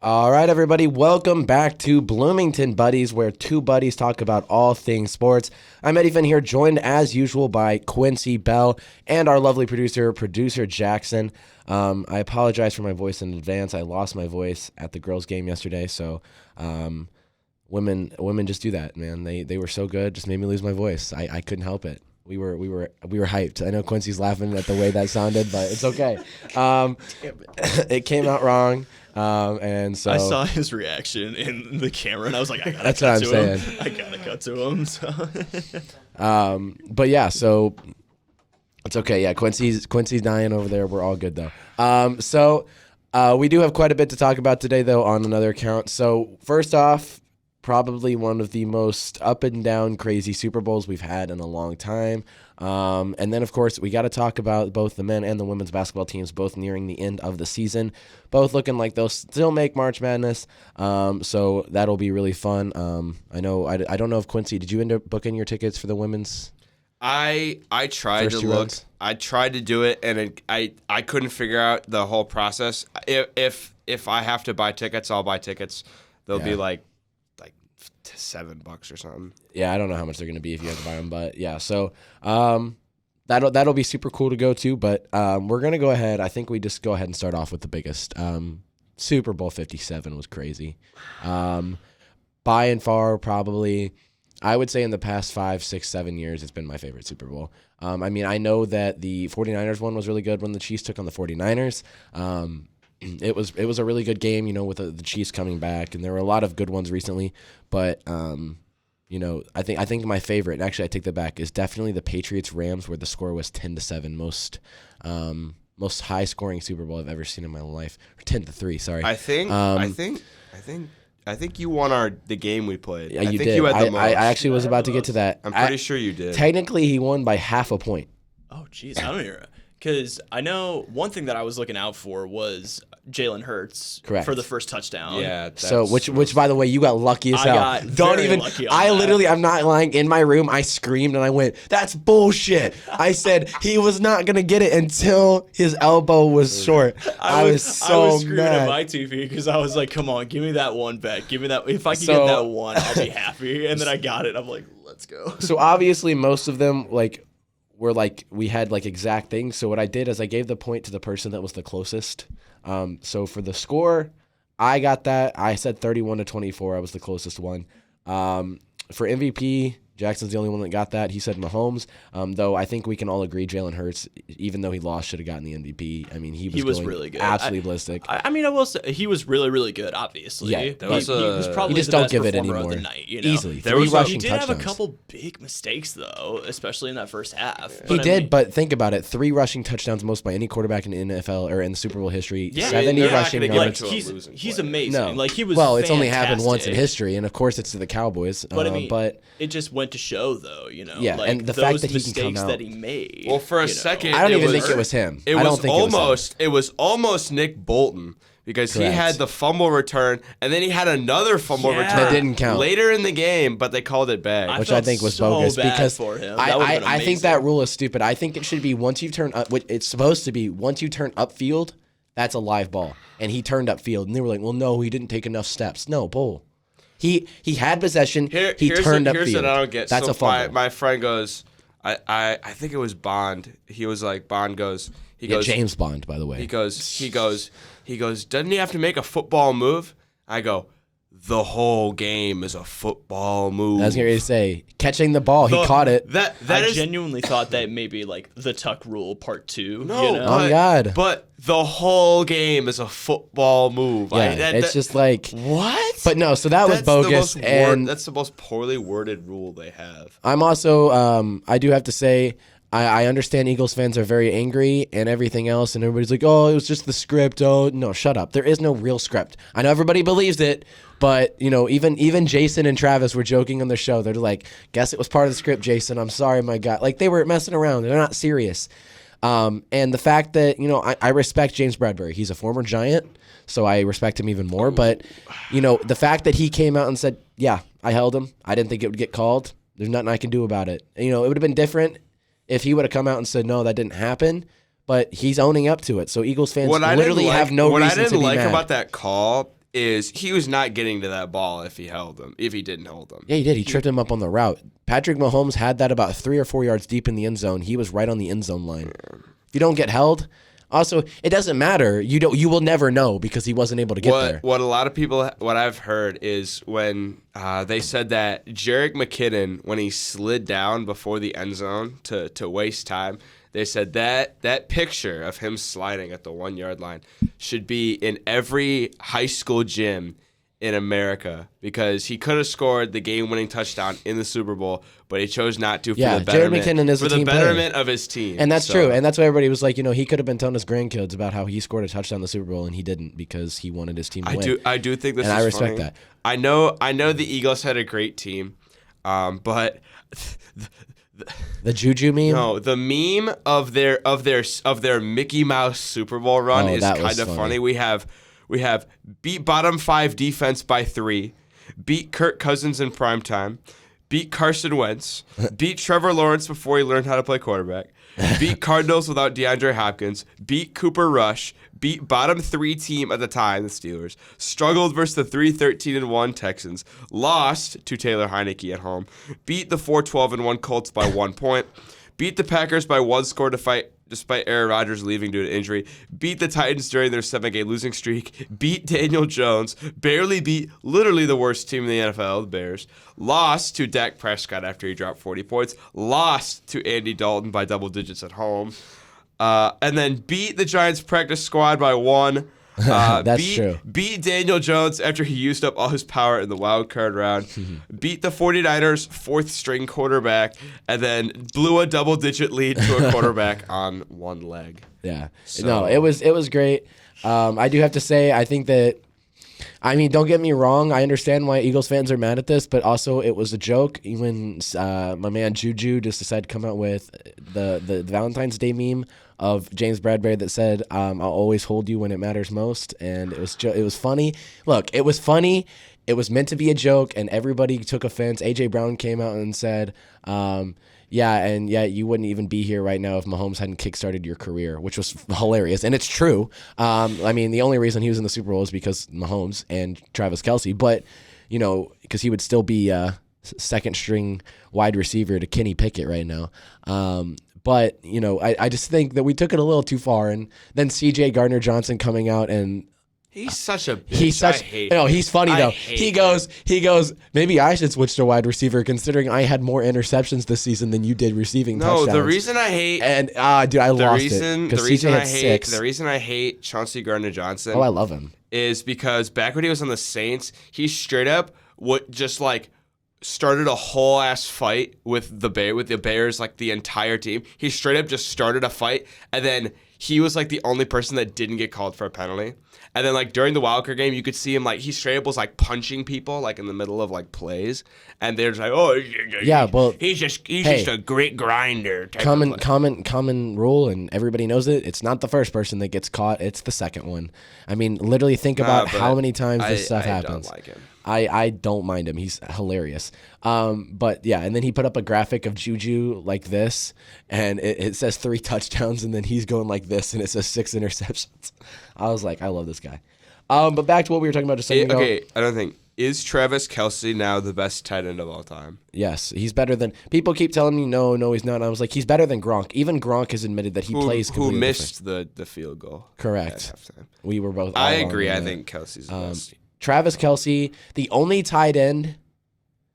All right, everybody, welcome back to Bloomington Buddies, where two buddies talk about all things sports. I'm Eddie Finn here, joined as usual by Quincy Bell and our lovely producer Jackson. I apologize for my voice in advance. I lost my voice at the girls' game yesterday, so women just do that, man. They were so good, just made me lose my voice. I couldn't help it. We were hyped. I know Quincy's laughing at the way that sounded, but it's okay. It came out wrong. And so I saw his reaction in the camera, and I was like, that's what I'm saying. I gotta cut to him. So. But yeah, so it's okay. Yeah, Quincy's dying over there. We're all good though. So we do have quite a bit to talk about today, though, on another account. So first off, probably one of the most up and down crazy Super Bowls we've had in a long time. And then, of course, we got to talk about both the men and the women's basketball teams, both nearing the end of the season, both looking like they'll still make March Madness. So that'll be really fun. I don't know if Quincy, did you end up booking your tickets for the women's? I tried to look. Rounds? I tried to do it, and I couldn't figure out the whole process. If I have to buy tickets, I'll buy tickets. They'll be like $7 or something. Yeah, I don't know how much they're going to be if you have to buy them, but yeah. So that'll be super cool to go to. But we're going to go ahead. I think we just go ahead and start off with the biggest. Super Bowl 57 was crazy. By and far, probably, I would say in the past 5, 6, 7 years, it's been my favorite Super Bowl. I mean, I know that the 49ers one was really good when the Chiefs took on the 49ers. It was a really good game, with the Chiefs coming back, and there were a lot of good ones recently. But I think my favorite, and actually I take that back, is definitely the Patriots Rams, where the score was 10-7, most high scoring Super Bowl I've ever seen in my life, or 10-3. Sorry. I think you won the game we played. Yeah, I think did. you had the most. I actually was about to get to that. I'm pretty sure you did. Technically, he won by half a point. Oh, jeez, I don't hear. Because I know one thing that I was looking out for was Jalen Hurts Correct. for the first touchdown. Yeah. So which by the way, you got lucky as hell. Lucky on I'm not lying. In my room, I screamed and I went, "That's bullshit." I said he was not gonna get it until his elbow was short. I was screaming mad. at my TV because I was like, "Come on, give me that one bet. Give me that. If I can get that one, I'll be happy." And then I got it. I'm like, "Let's go." So obviously, most of them we had exact things. So what I did is I gave the point to the person that was the closest. So for the score, I got that. I said 31-24. I was the closest one. For MVP, Jackson's the only one that got that. He said Mahomes. Though I think we can all agree Jalen Hurts, even though he lost, should have gotten the MVP. I mean, he was really good. Absolutely ballistic. I mean, I will say he was really, really good. Obviously, Yeah, he was probably you just the don't best give it performer anymore. of the night. Easily. He rushing did touchdowns. have a couple big mistakes though, especially in that first half. He did, but think about it: 3 rushing touchdowns, most by any quarterback in the NFL or in the Super Bowl history. Yeah. 70 rushing yards. He's amazing. No. He was. Well, it's only happened once in fantastic. history, and of course, it's to the Cowboys. But I mean, but it just went to show, though, Yeah, and the fact that he can come mistakes out. that he made. Well, for a second, I don't even think it was him. It I don't was think it was almost Nick Bolton because Correct. he had the fumble return and then he had another fumble return That didn't count later in the game, but they called it back. Which I think was bogus because for him. I think that rule is stupid. I think it should be once you turn up. It's supposed to be once you turn upfield, that's a live ball, and he turned upfield, and they were like, "Well, no, he didn't take enough steps." No, bull. He had possession. He turned upfield. Here's what I don't get. That's so a fumble. My friend goes, I think it was Bond. He was like, Bond goes. He goes, James Bond, by the way. He goes. Doesn't he have to make a football move? I go, the whole game is a football move. I was going to say, catching the ball, he caught it. I genuinely thought that maybe like the Tuck Rule Part 2. No, Oh my God. But the whole game is a football move. Yeah, it's just like what? But no, so that was bogus, and that's the most poorly worded rule they have. I'm also, I do have to say, I understand Eagles fans are very angry and everything else, and everybody's like, "Oh, it was just the script." Oh, no, shut up. There is no real script. I know everybody believes it, but even Jason and Travis were joking on the show. They're like, "Guess it was part of the script, Jason. I'm sorry, my God." Like they were messing around. They're not serious. And the fact that I respect James Bradbury. He's a former Giant, so I respect him even more. But the fact that he came out and said, "Yeah, I held him. I didn't think it would get called. There's nothing I can do about it." It would have been different if he would have come out and said, "No, that didn't happen," but he's owning up to it. So Eagles fans literally have no reason to be mad. What I didn't like about that call is he was not getting to that ball if he didn't hold them. Yeah, he did. He tripped him up on the route. Patrick Mahomes had that about 3 or 4 yards deep in the end zone. He was right on the end zone line. If you don't get held, also it doesn't matter. You will never know because he wasn't able to get there. What I've heard is when they said that Jerick McKinnon, when he slid down before the end zone to waste time, they said that picture of him sliding at the 1 yard line should be in every high school gym in America because he could have scored the game-winning touchdown in the Super Bowl, but he chose not to for the betterment, McKinnon is for the betterment of his team. And that's true. And that's why everybody was like, he could have been telling his grandkids about how he scored a touchdown in the Super Bowl and he didn't because he wanted his team to win. I do think this is funny. And I respect funny. that. I know the Eagles had a great team, but the Juju meme? No, the meme of their Mickey Mouse Super Bowl run is kind of funny. We have beat bottom 5 defense by 3, beat Kirk Cousins in primetime, beat Carson Wentz, beat Trevor Lawrence before he learned how to play quarterback, beat Cardinals without DeAndre Hopkins, beat Cooper Rush, beat bottom 3 team at the time, the Steelers, struggled versus the 3-13-1 Texans, lost to Taylor Heineke at home, beat the 4-12-1 Colts by 1 point, beat the Packers by 1 score despite Aaron Rodgers leaving due to injury, beat the Titans during their 7-game losing streak, beat Daniel Jones, barely beat literally the worst team in the NFL, the Bears, lost to Dak Prescott after he dropped 40 points, lost to Andy Dalton by double digits at home, and then beat the Giants practice squad by 1. That's true. Beat Daniel Jones after he used up all his power in the wild card round. Beat the 49ers 4th string quarterback, and then blew a double-digit lead to a quarterback on one leg. Yeah. So. No, it was great. I do have to say, I think that, don't get me wrong. I understand why Eagles fans are mad at this, but also it was a joke when my man Juju just decided to come out with the Valentine's Day meme of James Bradbury that said, "I'll always hold you when it matters most," and it was funny. Look, it was funny. It was meant to be a joke, and everybody took offense. AJ Brown came out and said, you wouldn't even be here right now if Mahomes hadn't kickstarted your career," which was hilarious, and it's true. The only reason he was in the Super Bowl is because Mahomes and Travis Kelce, but because he would still be second string wide receiver to Kenny Pickett right now. But I just think that we took it a little too far, and then C.J. Gardner-Johnson coming out and he's such a bitch. He's funny though. He goes, maybe I should switch to wide receiver considering I had more interceptions this season than you did receiving touchdowns. No, the reason I hate the reason I hate Chauncey Gardner-Johnson. Oh, I love him. Is because back when he was on the Saints, he straight up would just started a whole ass fight with the Bears, the entire team. He straight up just started a fight, and then he was the only person that didn't get called for a penalty. And then during the wildcard game, you could see him he straight up was punching people in the middle of plays, and they're just he's just a great grinder. Common rule, and everybody knows it. It's not the first person that gets caught; it's the second one. Literally think about how many times this stuff happens. I don't like him. I don't mind him. He's hilarious. But yeah, and then he put up a graphic of Juju like this, and it says 3 touchdowns, and then he's going like this, and it says 6 interceptions. I was like, I love this guy. But back to what we were talking about just a second ago. Okay, I don't think. Is Travis Kelce now the best tight end of all time? Yes, he's better than... People keep telling me, no, he's not. And I was like, he's better than Gronk. Even Gronk has admitted that he plays completely Who missed different. the field goal. Correct. At halftime. We were both... I agree. I think Kelce's the best. Travis Kelce, the only tight end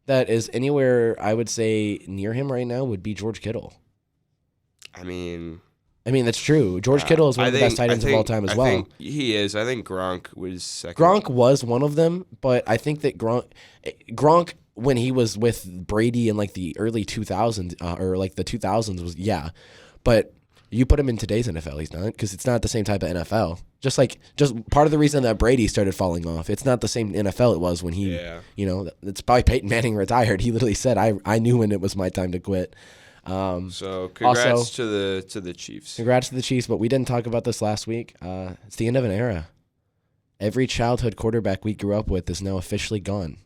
that is anywhere, I would say, near him right now would be George Kittle. That's true. George Kittle is one of the best tight ends of all time as well. I think he is. I think Gronk was second. Gronk was one of them, but I think that Gronk when he was with Brady in the early 2000s or the 2000s was, yeah. But you put him in today's NFL, he's not, because it's not the same type of NFL. Just part of the reason that Brady started falling off, it's not the same NFL it was when he, it's probably Peyton Manning retired. He literally said, I knew when it was my time to quit. So congrats to the Chiefs. Congrats to the Chiefs, but we didn't talk about this last week. It's the end of an era. Every childhood quarterback we grew up with is now officially gone.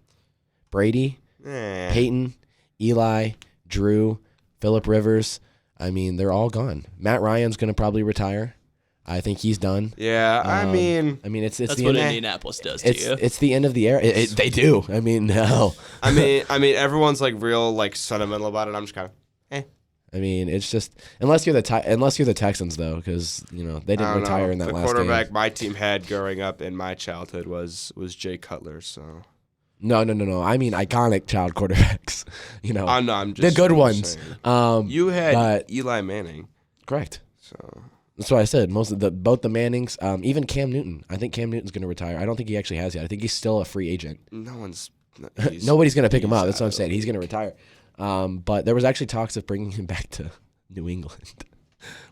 Brady, Peyton, Eli, Drew, Phillip Rivers. They're all gone. Matt Ryan's going to probably retire. I think he's done. Yeah, I mean, it's that's the what end. Indianapolis does to you. It's the end of the era. They do. I mean, no. I mean, everyone's like real like sentimental about it. I'm just kind of, I mean, it's just unless you're the Texans though, because they didn't retire in that last game. The quarterback my team had growing up in my childhood was Jay Cutler. So no. I mean, iconic child quarterbacks. No, I'm just the good ones. You had Eli Manning, correct? So that's what I said. Both the Mannings, even Cam Newton. I think Cam Newton's going to retire. I don't think he actually has yet. I think he's still a free agent. Nobody's going to pick him up. That's what I'm saying. He's going to retire. But there was actually talks of bringing him back to New England,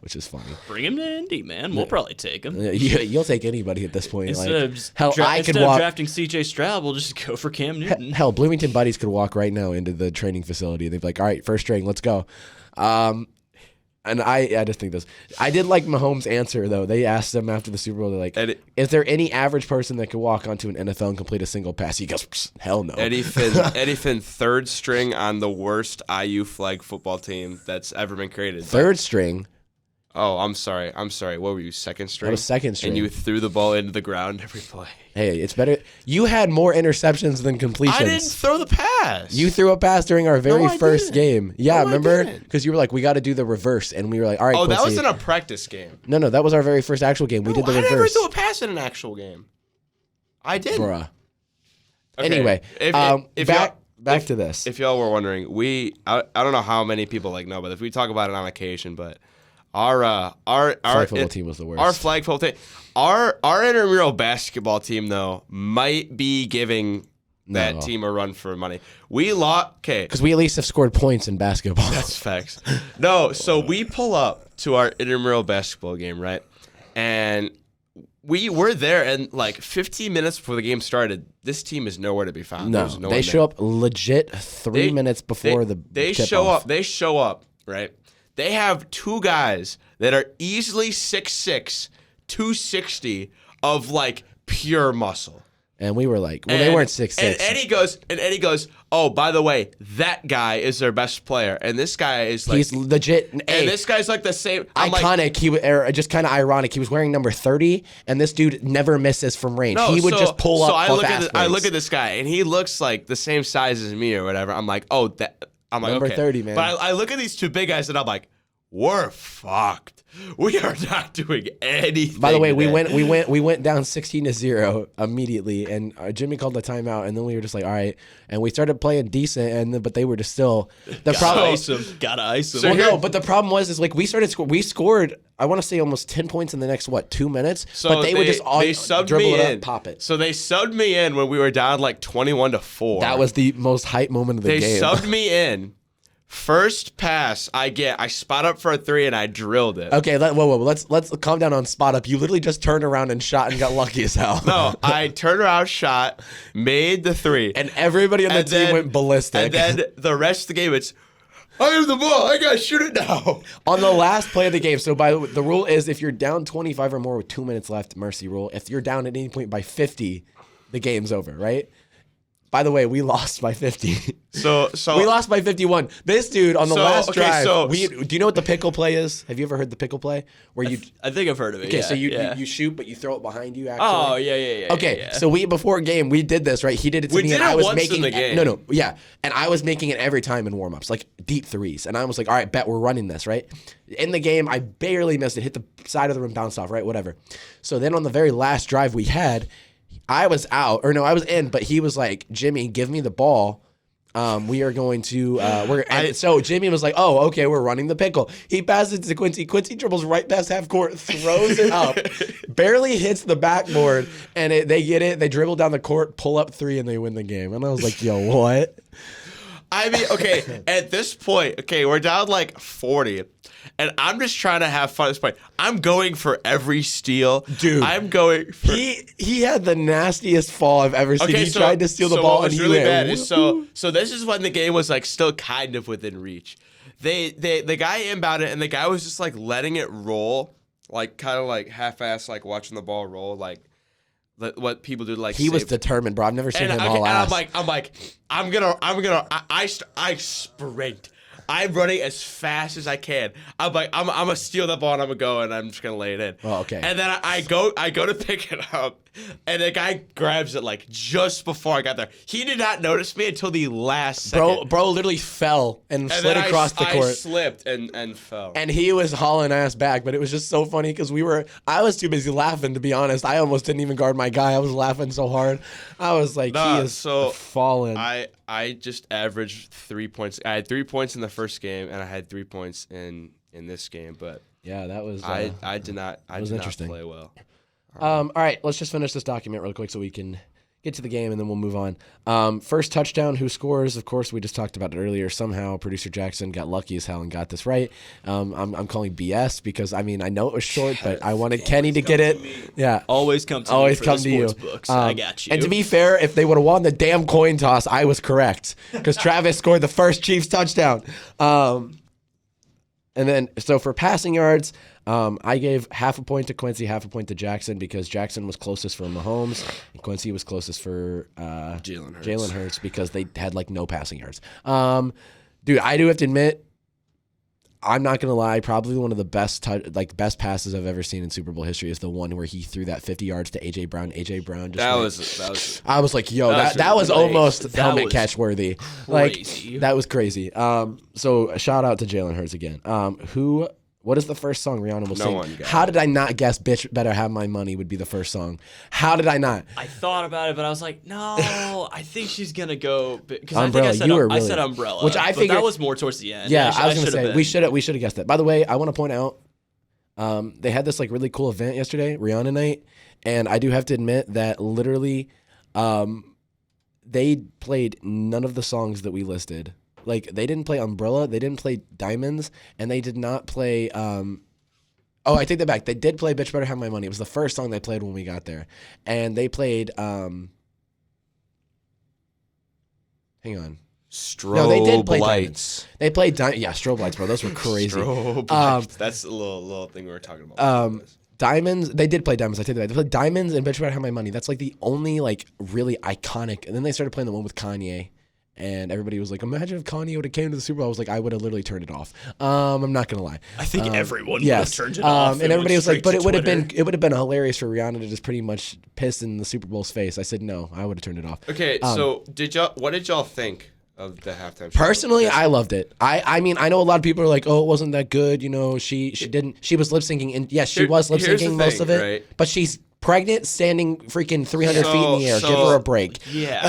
which is funny. Bring him to Indy, man. We'll probably take him. You'll take anybody at this point. Instead of drafting C.J. Stroud, we'll just go for Cam Newton. Hell, Bloomington Buddies could walk right now into the training facility. They'd be like, all right, first string, let's go. And I just think this. I did like Mahomes' answer, though. They asked him after the Super Bowl, they're like, is there any average person that could walk onto an NFL and complete a single pass? He goes, hell no. Eddie Finn, third string on the worst IU flag football team that's ever been created. Third string? Oh, I'm sorry. What were you, second string? I was second string. And you threw the ball into the ground every play. Hey, it's better. You had more interceptions than completions. I didn't throw the pass. You threw a pass during our very first game. Yeah, no, remember? Because you were like, we got to do the reverse. And we were like, all right, Oh, Quincy. that was in a practice game. No, that was our very first actual game. We did the reverse. I never threw a pass in an actual game. I did. Bruh. Okay. Anyway, back to this. If y'all were wondering, I don't know how many people know, but if we talk about it on occasion, but our flag football team was the worst. Our flag football team, our intramural basketball team though might be giving that team a run for money. We lost, because we at least have scored points in basketball. That's facts. No, so we pull up to our intramural basketball game, right? And we were there, and 15 minutes before the game started, this team is nowhere to be found. No, they show up legit 3 minutes before they show up. They show up, right? They have two guys that are easily 6'6", 260 of pure muscle. And we were like, they weren't 6'6". And Eddie goes, oh, by the way, that guy is their best player. And this guy is he's legit. And this guy's the same. Iconic. Just kind of ironic. He was wearing number 30, and this dude never misses from range. He would just pull up. So I look at this guy, and he looks like the same size as me or whatever. I'm like, oh, that. I'm like, number okay. 30, man. But I look at these two big guys, and I'm like, we're fucked. We are not doing anything. By the way, we went down 16-0 immediately, and Jimmy called the timeout, and then we were just like, all right, and we started playing decent, but they were just still the problem. Gotta ice them. So no, but the problem was we scored. I want to say almost 10 points in the next 2 minutes. So but they would just dribble it up, pop it. So they subbed me in when we were down 21-4. That was the most hype moment of the game. They subbed me in. First pass I spot up for a 3 and I drilled it. Okay, let's calm down on spot up. You literally just turned around and shot and got lucky as hell. No, I turned around, shot, made the 3, and everybody on the team went ballistic. And then the rest of the game, it's I have the ball. I gotta shoot it now. On the last play of the game. So the rule is if you're down 25 or more with 2 minutes left, mercy rule. If you're down at any point by 50, the game's over, right? By the way, we lost by 50. So we lost by 51. This dude on the last drive. Do you know what the pickle play is? Have you ever heard the pickle play? Where I think I've heard of it. Okay, yeah, so you shoot, but you throw it behind you. Actually. Oh yeah. Okay, so before game we did this right. He did it to me, and I was making in the game. and I was making it every time in warmups, like deep threes, and I was like, all right, bet we're running this right. In the game, I barely missed it. Hit the side of the rim, bounced off, right, whatever. So then on the very last drive we had. I was out, or no, I was in, but he was like, Jimmy, give me the ball. We are going to, so Jimmy was like, oh, okay, we're running the pickle. He passes it to Quincy. Quincy dribbles right past half court, throws it up, barely hits the backboard, and they get it. They dribble down the court, pull up 3, and they win the game. And I was like, yo, what? I mean, okay, at this point, we're down 40. And I'm just trying to have fun at this point. I'm going for every steal. Dude. I'm going for... He had the nastiest fall I've ever seen. He tried to steal the ball and he really went... bad. So this is when the game was still kind of within reach. The guy inbounded and the guy was just letting it roll, kind of half-ass, watching the ball roll, what people do he was determined, bro. I've never seen him all ass. I'm like, I sprint. I'm running as fast as I can. I'm like, I'm gonna steal the ball and I'm gonna go and I'm just gonna lay it in. Oh, okay. And then I go to pick it up, and the guy grabs it like just before I got there. He did not notice me until the last second. Bro literally fell and slid across the court. I slipped and fell. And he was hauling ass back, but it was just so funny because I was too busy laughing, to be honest. I almost didn't even guard my guy. I was laughing so hard. I was like, he is falling. I just averaged 3 points. I had 3 points in the first game, and I had 3 points in this game. But yeah, that was. I did not interesting. Play well. All right, let's just finish this document real quick so we can get to the game, and then we'll move on. First touchdown, who scores? Of course, we just talked about it earlier. Somehow, producer Jackson got lucky as hell and got this right. I'm calling BS because, I mean, I know it was short, but I wanted Kenny to get it. Yeah. Always come to me for the sports books. I got you. And to be fair, if they would have won the damn coin toss, I was correct because Travis scored the first Chiefs touchdown. And then, so for passing yards, I gave half a point to Quincy, half a point to Jackson because Jackson was closest for Mahomes and Quincy was closest for Jalen Hurts because they had like no passing yards. Dude, I do have to admit, I'm not gonna lie. Probably one of the best passes I've ever seen in Super Bowl history is the one where he threw that 50 yards to AJ Brown. AJ Brown just I was like, yo, that was almost helmet catch worthy. Like that was crazy. So a shout out to Jalen Hurts again. What is the first song Rihanna will sing? How did I not guess "Bitch Better Have My Money" would be the first song? How did I not? I thought about it, but I was like, no, I think she's gonna go because Umbrella. I said Umbrella, which I figured that was more towards the end. Yeah, I was gonna say we should have guessed that. By the way, I want to point out they had this like really cool event yesterday, Rihanna night, and I do have to admit that literally they played none of the songs that we listed. Like, they didn't play Umbrella, they didn't play Diamonds, and they did not play, I take that back. They did play Bitch Better Have My Money. It was the first song they played when we got there. And they played, hang on. They did play Diamonds. They played, Strobe Lights, bro. Those were crazy. Strobe Lights. That's a little thing we were talking about. Diamonds, they did play Diamonds, I take that back. They played Diamonds and Bitch Better Have My Money. That's like the only, like, really iconic. And then they started playing the one with Kanye. And everybody was like, imagine if Kanye would have came to the Super Bowl. I was like, I would have literally turned it off. I'm not going to lie. I think everyone would have turned it off. And everybody was like, but it would have been hilarious for Rihanna to just pretty much piss in the Super Bowl's face. I said, no, I would have turned it off. Okay, so what did y'all think of the halftime show? Personally, I loved it. I mean, I know a lot of people are like, oh, it wasn't that good. You know, she was lip syncing. And yes, she was lip syncing most of it. Right? But she's pregnant, standing freaking 300 feet in the air. Give her a break. Yeah.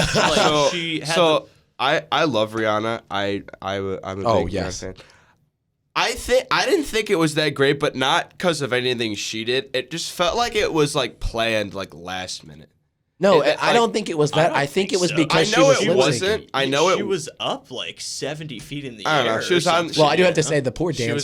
I love Rihanna. I'm a big Rihanna fan. I didn't think it was that great, but not because of anything she did. It just felt like it was like planned, like last minute. No, I don't think it was that. I think it was because she was lip syncing. I know she was up like 70 feet in the air. I don't know. She was on. Well, I do have to say the poor dancers.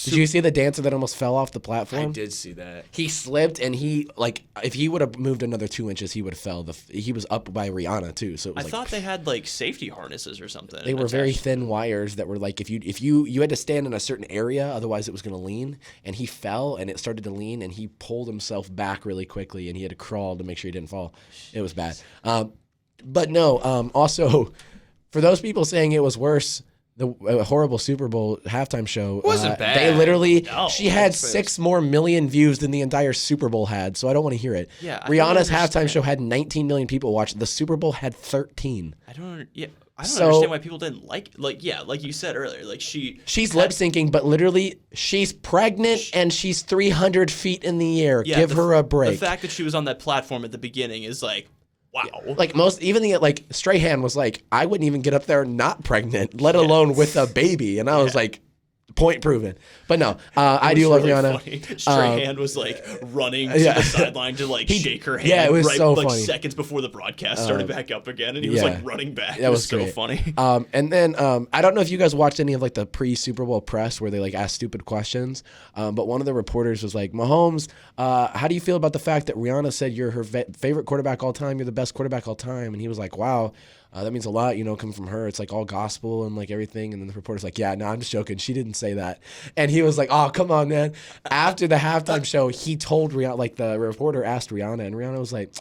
Did you see the dancer that almost fell off the platform? I did see that. He slipped, and if he would have moved another 2 inches, he would have fell. He was up by Rihanna too, so it was I thought they had like safety harnesses or something. They were very thin wires that were like if you had to stand in a certain area, otherwise it was going to lean. And he fell, and it started to lean, and he pulled himself back really quickly, and he had to crawl to make sure he didn't fall. It was bad. But no, also, for those people saying it was worse, the horrible Super Bowl halftime show wasn't bad. They literally, she had 6 more million views than the entire Super Bowl had, so I don't want to hear it. Yeah, Rihanna's halftime show had 19 million people watch. The Super Bowl had 13. I don't understand why people didn't like like you said earlier, like she's lip syncing, but literally she's pregnant and she's 300 feet in the air. Yeah, Give her a break. The fact that she was on that platform at the beginning is like, wow. Yeah. Like Strahan was like, I wouldn't even get up there not pregnant, let alone with a baby. And I was like, point proven. But no, I do love Rihanna. Strahan was like running to the sideline to like shake her hand. Yeah, it was so like funny. Seconds before the broadcast started back up again, and he was like running back. That was so great. funny. And then I don't know if you guys watched any of like the pre-Super Bowl press where they like asked stupid questions. But one of the reporters was like, Mahomes, how do you feel about the fact that Rihanna said you're her favorite quarterback all time? You're the best quarterback all time. And he was like, wow. That means a lot, coming from her. It's like all gospel and like everything. And then the reporter's like, yeah, no, I'm just joking. She didn't say that. And he was like, oh, come on, man. After the halftime show, he told Rihanna, like the reporter asked Rihanna, and Rihanna was like,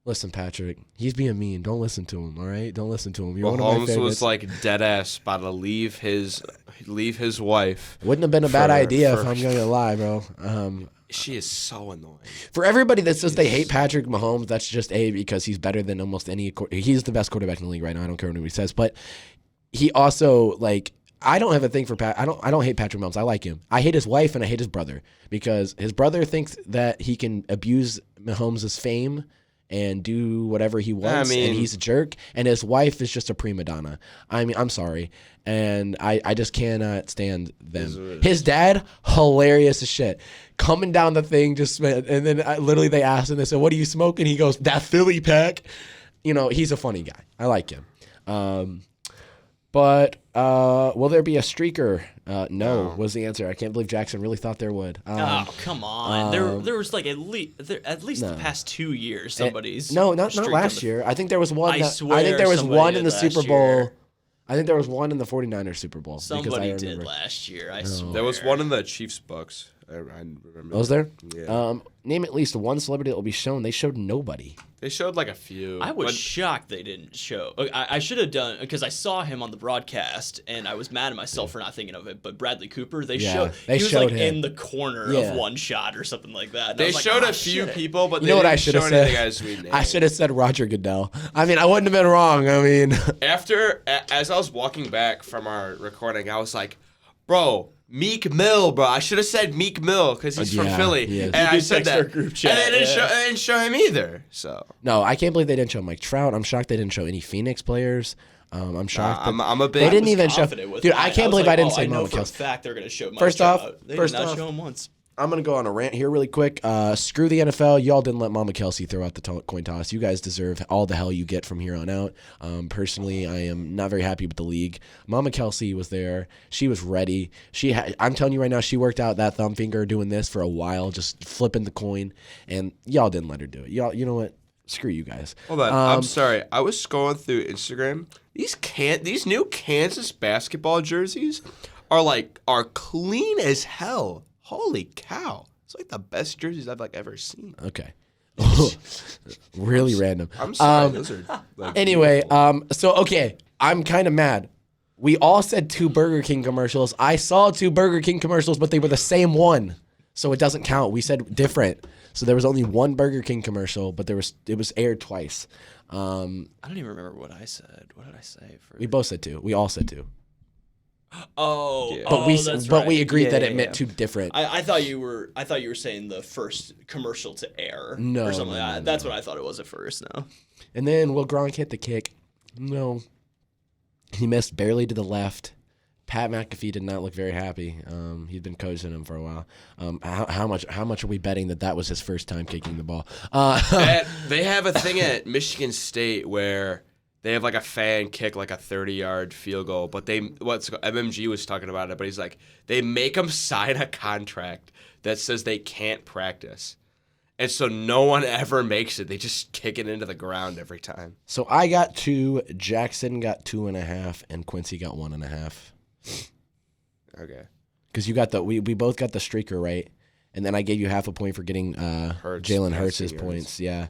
Listen, Patrick, he's being mean. Don't listen to him, all right? Don't listen to him. You're one of my Mahomes favorites. was like dead ass about to leave his wife. Wouldn't have been a bad idea if I'm going to lie, bro. She is so annoying. For everybody that says they hate Patrick Mahomes, that's just because he's better than almost any. He's the best quarterback in the league right now. I don't care what anybody says, but he also like. I don't have a thing for Pat. I don't hate Patrick Mahomes. I like him. I hate his wife and I hate his brother because his brother thinks that he can abuse Mahomes' fame and do whatever he wants, and he's a jerk. And his wife is just a prima donna. I mean, I'm sorry, and I just cannot stand them. His dad, hilarious as shit, coming down the thing, and then literally they asked him, they said, "What are you smoking?" He goes, "That Philly pack." You know, he's a funny guy. I like him. But will there be a streaker? No, was the answer. I can't believe Jackson really thought there would. Oh, come on. There was like at least the past 2 years somebody's not last year. I think there was one. I think there was one in the Super Bowl. Year. I think there was one in the 49ers Super Bowl. Somebody did last year. I swear. There was one in the Chiefs Bucks. I remember. Was there? Yeah. Name at least one celebrity that will be shown. They showed nobody. They showed like a few. I was shocked they didn't show. I should have done because I saw him on the broadcast and I was mad at myself for not thinking of it. But Bradley Cooper, he was like him in the corner of one shot or something like that. And they showed a few people, but you know what I should have said? I should have said Roger Goodell. I mean, I wouldn't have been wrong. I mean, as I was walking back from our recording, I was like, bro. Meek Mill, bro. I should have said Meek Mill because he's from Philly. And I said that. Group chat, and they didn't show him either. So no, I can't believe they didn't show Mike Trout. I'm shocked they didn't show any Phoenix players. I'm shocked. I'm a big. They didn't even show. Dude, I can't believe I didn't say Mama For a Kelsey. fact, they're gonna show Mike First Trout. off, They did not show him once. I'm going to go on a rant here really quick. Screw the NFL. Y'all didn't let Mama Kelsey throw out the coin toss. You guys deserve all the hell you get from here on out. Personally, I am not very happy with the league. Mama Kelsey was there. She was ready. I'm telling you right now, she worked out that thumb finger doing this for a while, just flipping the coin, and y'all didn't let her do it. Y'all, you know what? Screw you guys. Hold on. I'm sorry. I was scrolling through Instagram. These new Kansas basketball jerseys are clean as hell. Holy cow. It's like the best jerseys I've ever seen. Okay. Really random. I'm sorry. Those are anyway, okay. I'm kind of mad. We all said 2 Burger King commercials. I saw 2 Burger King commercials, but they were the same one. So it doesn't count. We said different. So there was only 1 Burger King commercial, but it was aired twice. I don't even remember what I said. What did I say? We both said 2. We all said 2. Oh, but we agreed that it meant 2 different. I thought you were saying the first commercial to air. No, or something like that. No. That's what I thought it was at first. No. And then will Gronk hit the kick? No. He missed barely to the left. Pat McAfee did not look very happy. He'd been coaching him for a while. How much are we betting that was his first time kicking the ball? They have a thing at Michigan State where they have a fan kick a 30-yard field goal, but MMG was talking about it, but he's like, they make them sign a contract that says they can't practice. And so no one ever makes it. They just kick it into the ground every time. So I got 2, Jackson got 2.5, and Quincy got 1.5. Okay. Because you got we both got the streaker right, and then I gave you half a point for getting Jalen Hurts' points. Yeah.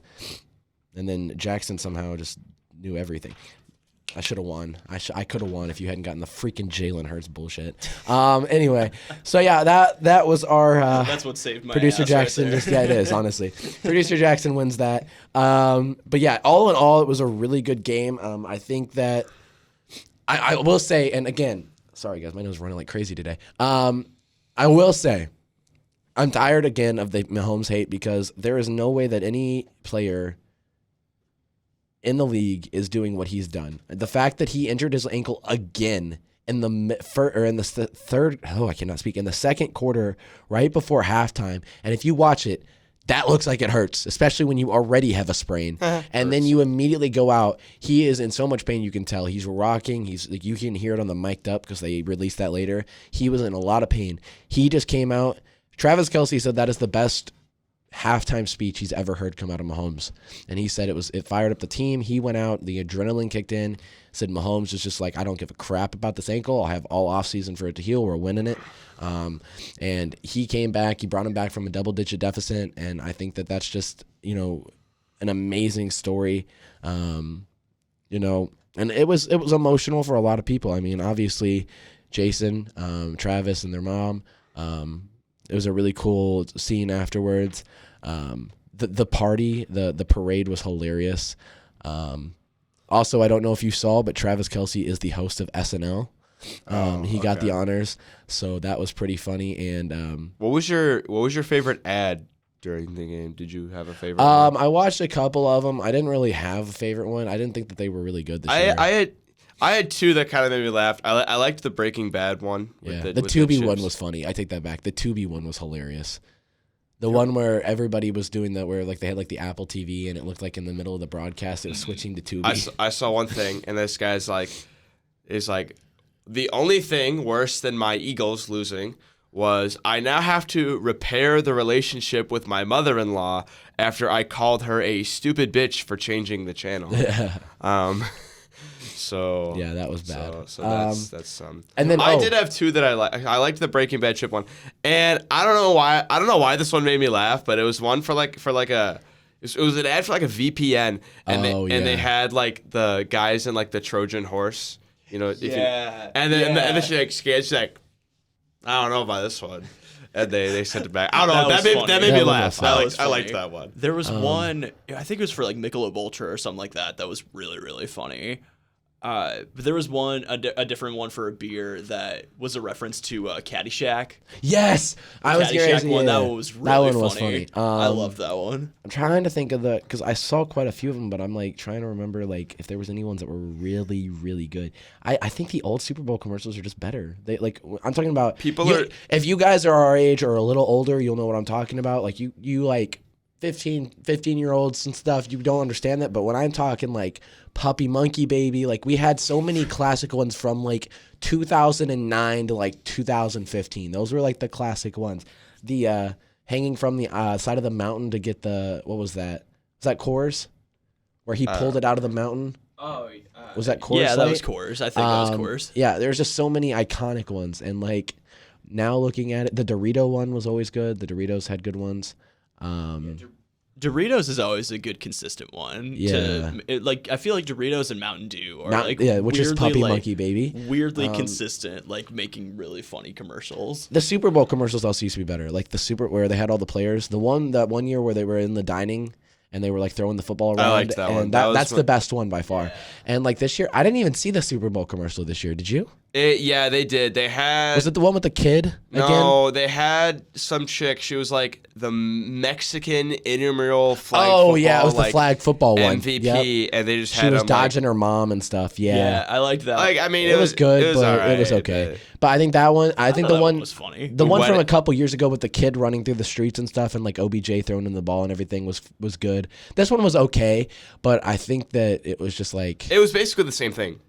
And then Jackson somehow just knew everything. I should have won. I could have won if you hadn't gotten the freaking Jalen Hurts bullshit. Anyway, so yeah, that was our. That's what saved my producer ass Jackson. right It is honestly. Producer Jackson wins that. But yeah, all in all, it was a really good game. I think that I will say, and again, sorry guys, my nose is running like crazy today. I will say, I'm tired again of the Mahomes hate because there is no way that any player in the league is doing what he's done. The fact that he injured his ankle again in the second quarter, right before halftime, and if you watch it, that looks like it hurts, especially when you already have a sprain. And then you immediately go out. He is in so much pain, you can tell. He's rocking. You can hear it on the mic'd up because they released that later. He was in a lot of pain. He just came out. Travis Kelce said that is the best halftime speech he's ever heard come out of Mahomes. And he said it fired up the team. He went out, the adrenaline kicked in, said Mahomes was just like, I don't give a crap about this ankle. I'll have all offseason for it to heal. We're winning it. And he came back. He brought him back from a double-digit deficit. And I think that that's just, an amazing story. You know, and it was emotional for a lot of people. I mean, obviously, Jason, Travis, and their mom. It was a really cool scene afterwards. The party, the parade was hilarious. Also, I don't know if you saw, but Travis Kelce is the host of SNL. He got the honors, so that was pretty funny. And what was your favorite ad during the game? Did you have a favorite one? I watched a couple of them. I didn't really have a favorite one. I didn't think that they were really good this year. I had two that kind of made me laugh. I liked the Breaking Bad one. The Tubi one was funny. I take that back. The Tubi one was hilarious. The one where everybody was doing that, where like they had like the Apple TV and it looked like in the middle of the broadcast it was switching to Tubi. I saw one thing, and this guy's like, the only thing worse than my Eagles losing was I now have to repair the relationship with my mother-in-law after I called her a stupid bitch for changing the channel. So yeah, that was bad. So that's some. And then I did have two that I like. I liked the Breaking Bad chip one, and I don't know why this one made me laugh, but it was one for like a. It was an ad for like a VPN, and they had like the guys in like the Trojan horse, you know. And then she like scared. She's like, I don't know about this one. And they sent it back. I don't know. That made me laugh. I liked that one. There was one, I think it was for like Michelob Ultra or something like that. That was really, really funny. But there was one, a different one for a beer that was a reference to Caddyshack. Yes, I was Caddyshack one. That one was really funny. Was funny. I loved that one. I'm trying to think of because I saw quite a few of them, but I'm like trying to remember like if there was any ones that were really, really good. I think the old Super Bowl commercials are just better. They like I'm talking about if you guys are our age or a little older, you'll know what I'm talking about. Like you like 15-year-olds and stuff, you don't understand that. But when I'm talking like Puppy Monkey Baby, like we had so many classic ones from like 2009 to like 2015. Those were like the classic ones. The hanging from the side of the mountain to get the, what was that? Was that Coors? Where he pulled it out of the mountain? Was that Coors? Yeah, that was Coors. I think that was Coors. Yeah, there's just so many iconic ones. And like now looking at it, the Dorito one was always good. The Doritos had good ones. Doritos is always a good consistent one. Yeah. I feel like Doritos and Mountain Dew are which is Puppy Monkey Baby. Weirdly consistent, like making really funny commercials. The Super Bowl commercials also used to be better. Like where they had all the players. That one year where they were in the dining and they were like throwing the football around. I liked that one. That's the best one by far. Yeah. And like this year, I didn't even see the Super Bowl commercial this year. Did you? Yeah, they did. They had. Was it the one with the kid? No, they had some chick. She was like the Mexican intramural flag. Oh football, yeah, it was the flag football one. MVP, and they just she was dodging her mom and stuff. Yeah, I liked that. Like I mean, it was good, it was but right, it was okay. But I think that one. I think the one was funny. The one from a couple years ago with the kid running through the streets and stuff, and like OBJ throwing in the ball and everything was good. This one was okay, but I think that it was just like it was basically the same thing.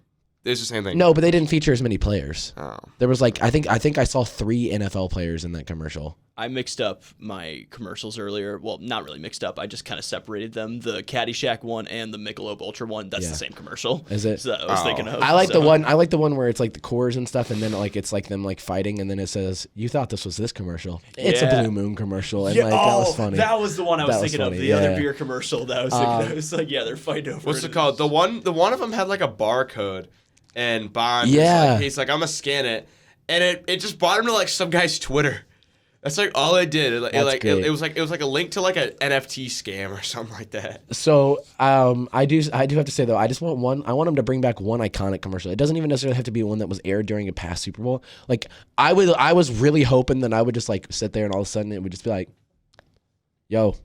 It's the same thing. No, but they didn't feature as many players. Oh. There was like I think I saw 3 NFL players in that commercial. I mixed up my commercials earlier. Well, not really mixed up. I just kind of separated them. The Caddyshack one and the Michelob Ultra one. That's the same commercial. Is it? So I was thinking of. I like the one. I like the one where it's like the Coors and stuff, and then like it's like them like fighting, and then it says, "You thought this was this commercial? It's a Blue Moon commercial." And like that was funny. That was the one I was thinking of. The other beer commercial that I was thinking of. It's like they're fighting over. What's it called? The one of them had like a barcode. And Bond, he's like, I'm gonna scan it, and it just brought him to like some guy's Twitter. That's like all it did. It was like a link to like an NFT scam or something like that. So I do have to say though, I just want one. I want him to bring back one iconic commercial. It doesn't even necessarily have to be one that was aired during a past Super Bowl. Like I was really hoping that I would just like sit there and all of a sudden it would just be like, "Yo,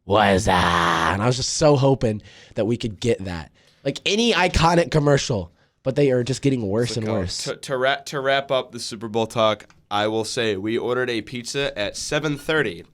what is that?" And I was just so hoping that we could get that, like any iconic commercial. But they are just getting worse and worse. To wrap up the Super Bowl talk, I will say we ordered a pizza at 7:30,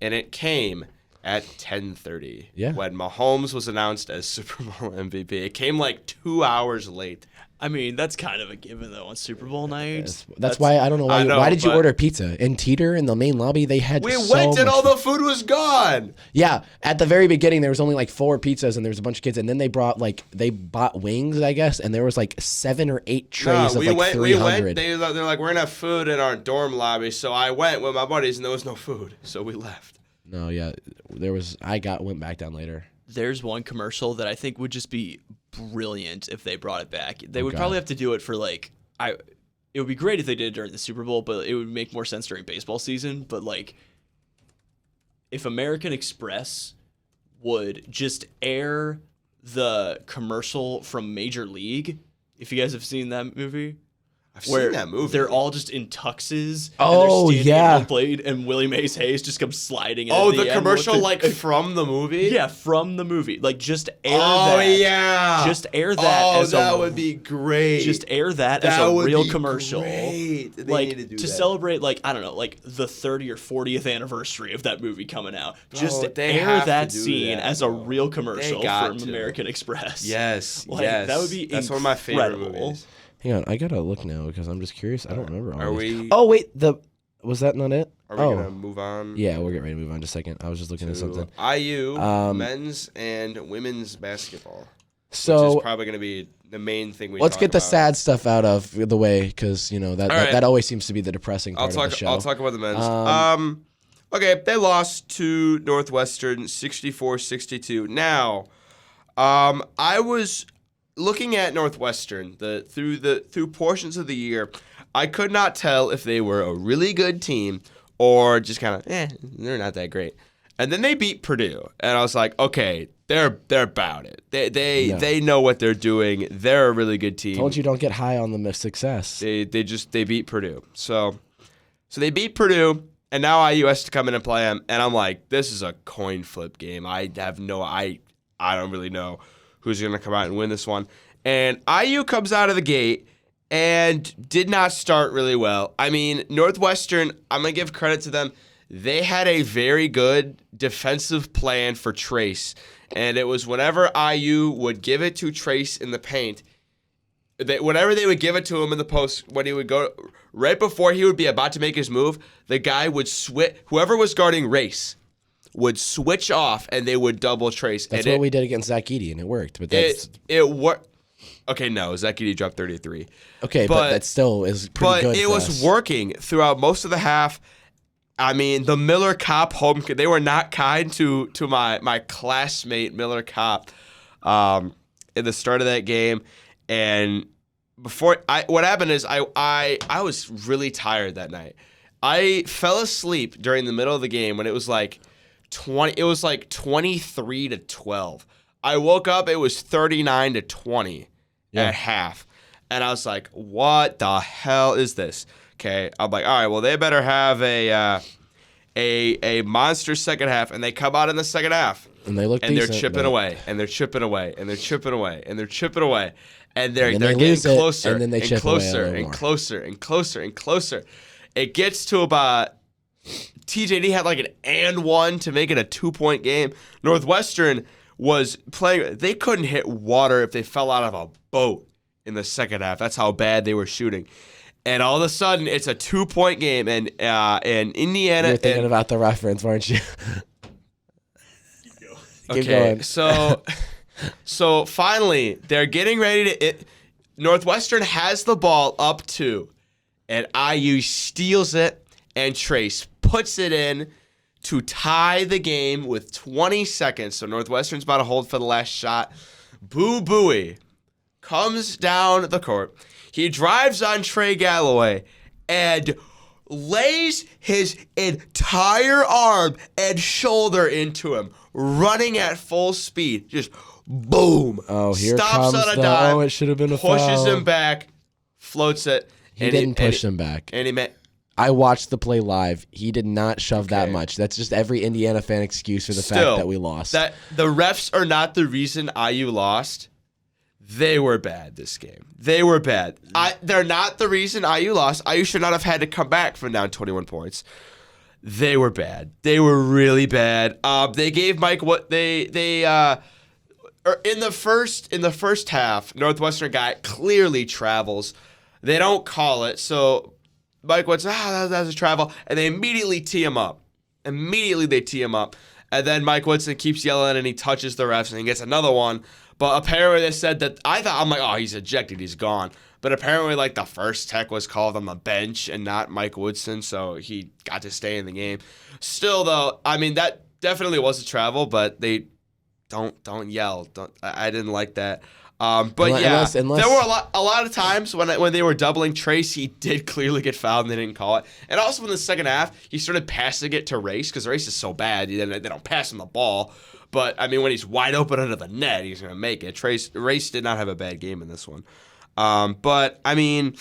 and it came at 10:30. Yeah. When Mahomes was announced as Super Bowl MVP, it came like 2 hours late. I mean, that's kind of a given though on Super Bowl night. That's why I don't know why. Why did you order pizza in Teeter in the main lobby? They had we went and all the food was gone. Yeah, at the very beginning there was only like 4 pizzas and there was a bunch of kids, and then they bought wings, I guess, and there was like 7 or 8 trays of like 300. We went. They're like, we're gonna have food in our dorm lobby, so I went with my buddies and there was no food, so we left. No, yeah, went back down later. There's one commercial that I think would just be brilliant if they brought it back. They would probably have to do it for like it would be great if they did it during the Super Bowl, but it would make more sense during baseball season. But like, if American Express would just air the commercial from Major League, if you guys have seen that movie. I've seen that movie. They're all just in tuxes. Oh, and they're yeah. On the plate, and Willie Mays Hayes just comes sliding in. Oh, the commercial from the movie? Yeah, from the movie. Like, just air that. Oh, yeah. Just air that as that would be great. Just air that as a real commercial. Great. They like, need to do to that. celebrate, like, I don't know, like the 30th or 40th anniversary of that movie coming out. Bro, just they air have that to do scene that, as a bro. real commercial from to. American Express. Yes, Like, yes. that would be That's one of my favorite incredible. movies. Hang on, I gotta look now because I'm just curious. I don't remember. Are we? Oh wait, was that not it? Are we gonna move on? Yeah, we're getting ready to move on. Just a second. I was just looking at something. IU men's and women's basketball. So which is probably gonna be the main thing we. Let's talk get the about. sad stuff out of the way because that always seems to be the depressing part of the show. I'll talk about the men's. Okay, they lost to Northwestern 64-62. Now, I was looking at Northwestern through portions of the year. I could not tell if they were a really good team or just kind of they're not that great. And then they beat Purdue, and I was like, okay, they're about it. They know what they're doing. They're a really good team. Told you don't get high on the success. They beat Purdue. So they beat Purdue, and now IU has to come in and play them. And I'm like, this is a coin flip game. I don't really know who's going to come out and win this one. And IU comes out of the gate and did not start really well. I mean, Northwestern, I'm going to give credit to them. They had a very good defensive plan for Trace. And it was whenever IU would give it to Trace in the paint, whenever they would give it to him in the post, when he would go, right before he would be about to make his move, the guy would switch, whoever was guarding Race would switch off and they would double Trace. That's what we did against Zach Edey, and it worked. But it worked. Okay, no, Zach Edey dropped 33. Okay, but that still is pretty good. But it was working throughout most of the half. I mean, the Miller Kopp they were not kind to my classmate Miller Kopp in the start of that game. And what happened is I was really tired that night. I fell asleep during the middle of the game when it was like 23-12. I woke up, it was 39-20 at half. And I was like, what the hell is this? Okay, I'm like, all right, well, they better have a monster second half, and they come out in the second half. And they look and decent, they're chipping away, and they're chipping away, and they're chipping away, and they're chipping away. And they're getting closer, and then they chip closer, away and closer, and closer, and closer. It gets to about TJD had like an and one to make it a 2-point game. Northwestern was playing. They couldn't hit water if they fell out of a boat in the second half. That's how bad they were shooting. And all of a sudden, it's a 2-point game, and Indiana. You're thinking about the reference, weren't you? Keep going. So finally, they're getting ready to. Northwestern has the ball up 2, and IU steals it, and Trace puts it in to tie the game with 20 seconds. So Northwestern's about to hold for the last shot. Boo Booey comes down the court. He drives on Trey Galloway and lays his entire arm and shoulder into him, running at full speed. Just boom. Oh, here stops comes on a dime. Oh, it should have been a pushes foul. him back, floats it. He didn't push him back. And I watched the play live. He did not shove that much. That's just every Indiana fan excuse for the fact that we lost. That the refs are not the reason IU lost. They were bad this game. They were bad. They're not the reason IU lost. IU should not have had to come back from down 21 points. They were bad. They were really bad. They gave Mike what they in the first half. Northwestern guy clearly travels. They don't call it, so Mike what's that's a travel, and they immediately tee him up. Immediately they tee him up. And then Mike Woodson keeps yelling and he touches the refs and he gets another one. But apparently they said that I'm like, oh, he's ejected, he's gone. But apparently like the first tech was called on the bench and not Mike Woodson, so he got to stay in the game. Still though, I mean that definitely was a travel, but they don't yell. I didn't like that. But unless, there were a lot of times when they were doubling Trace, he did clearly get fouled and they didn't call it. And also in the second half, he started passing it to Race because Race is so bad they don't pass him the ball. But I mean, when he's wide open under the net, he's gonna make it. Race did not have a bad game in this one. But I mean,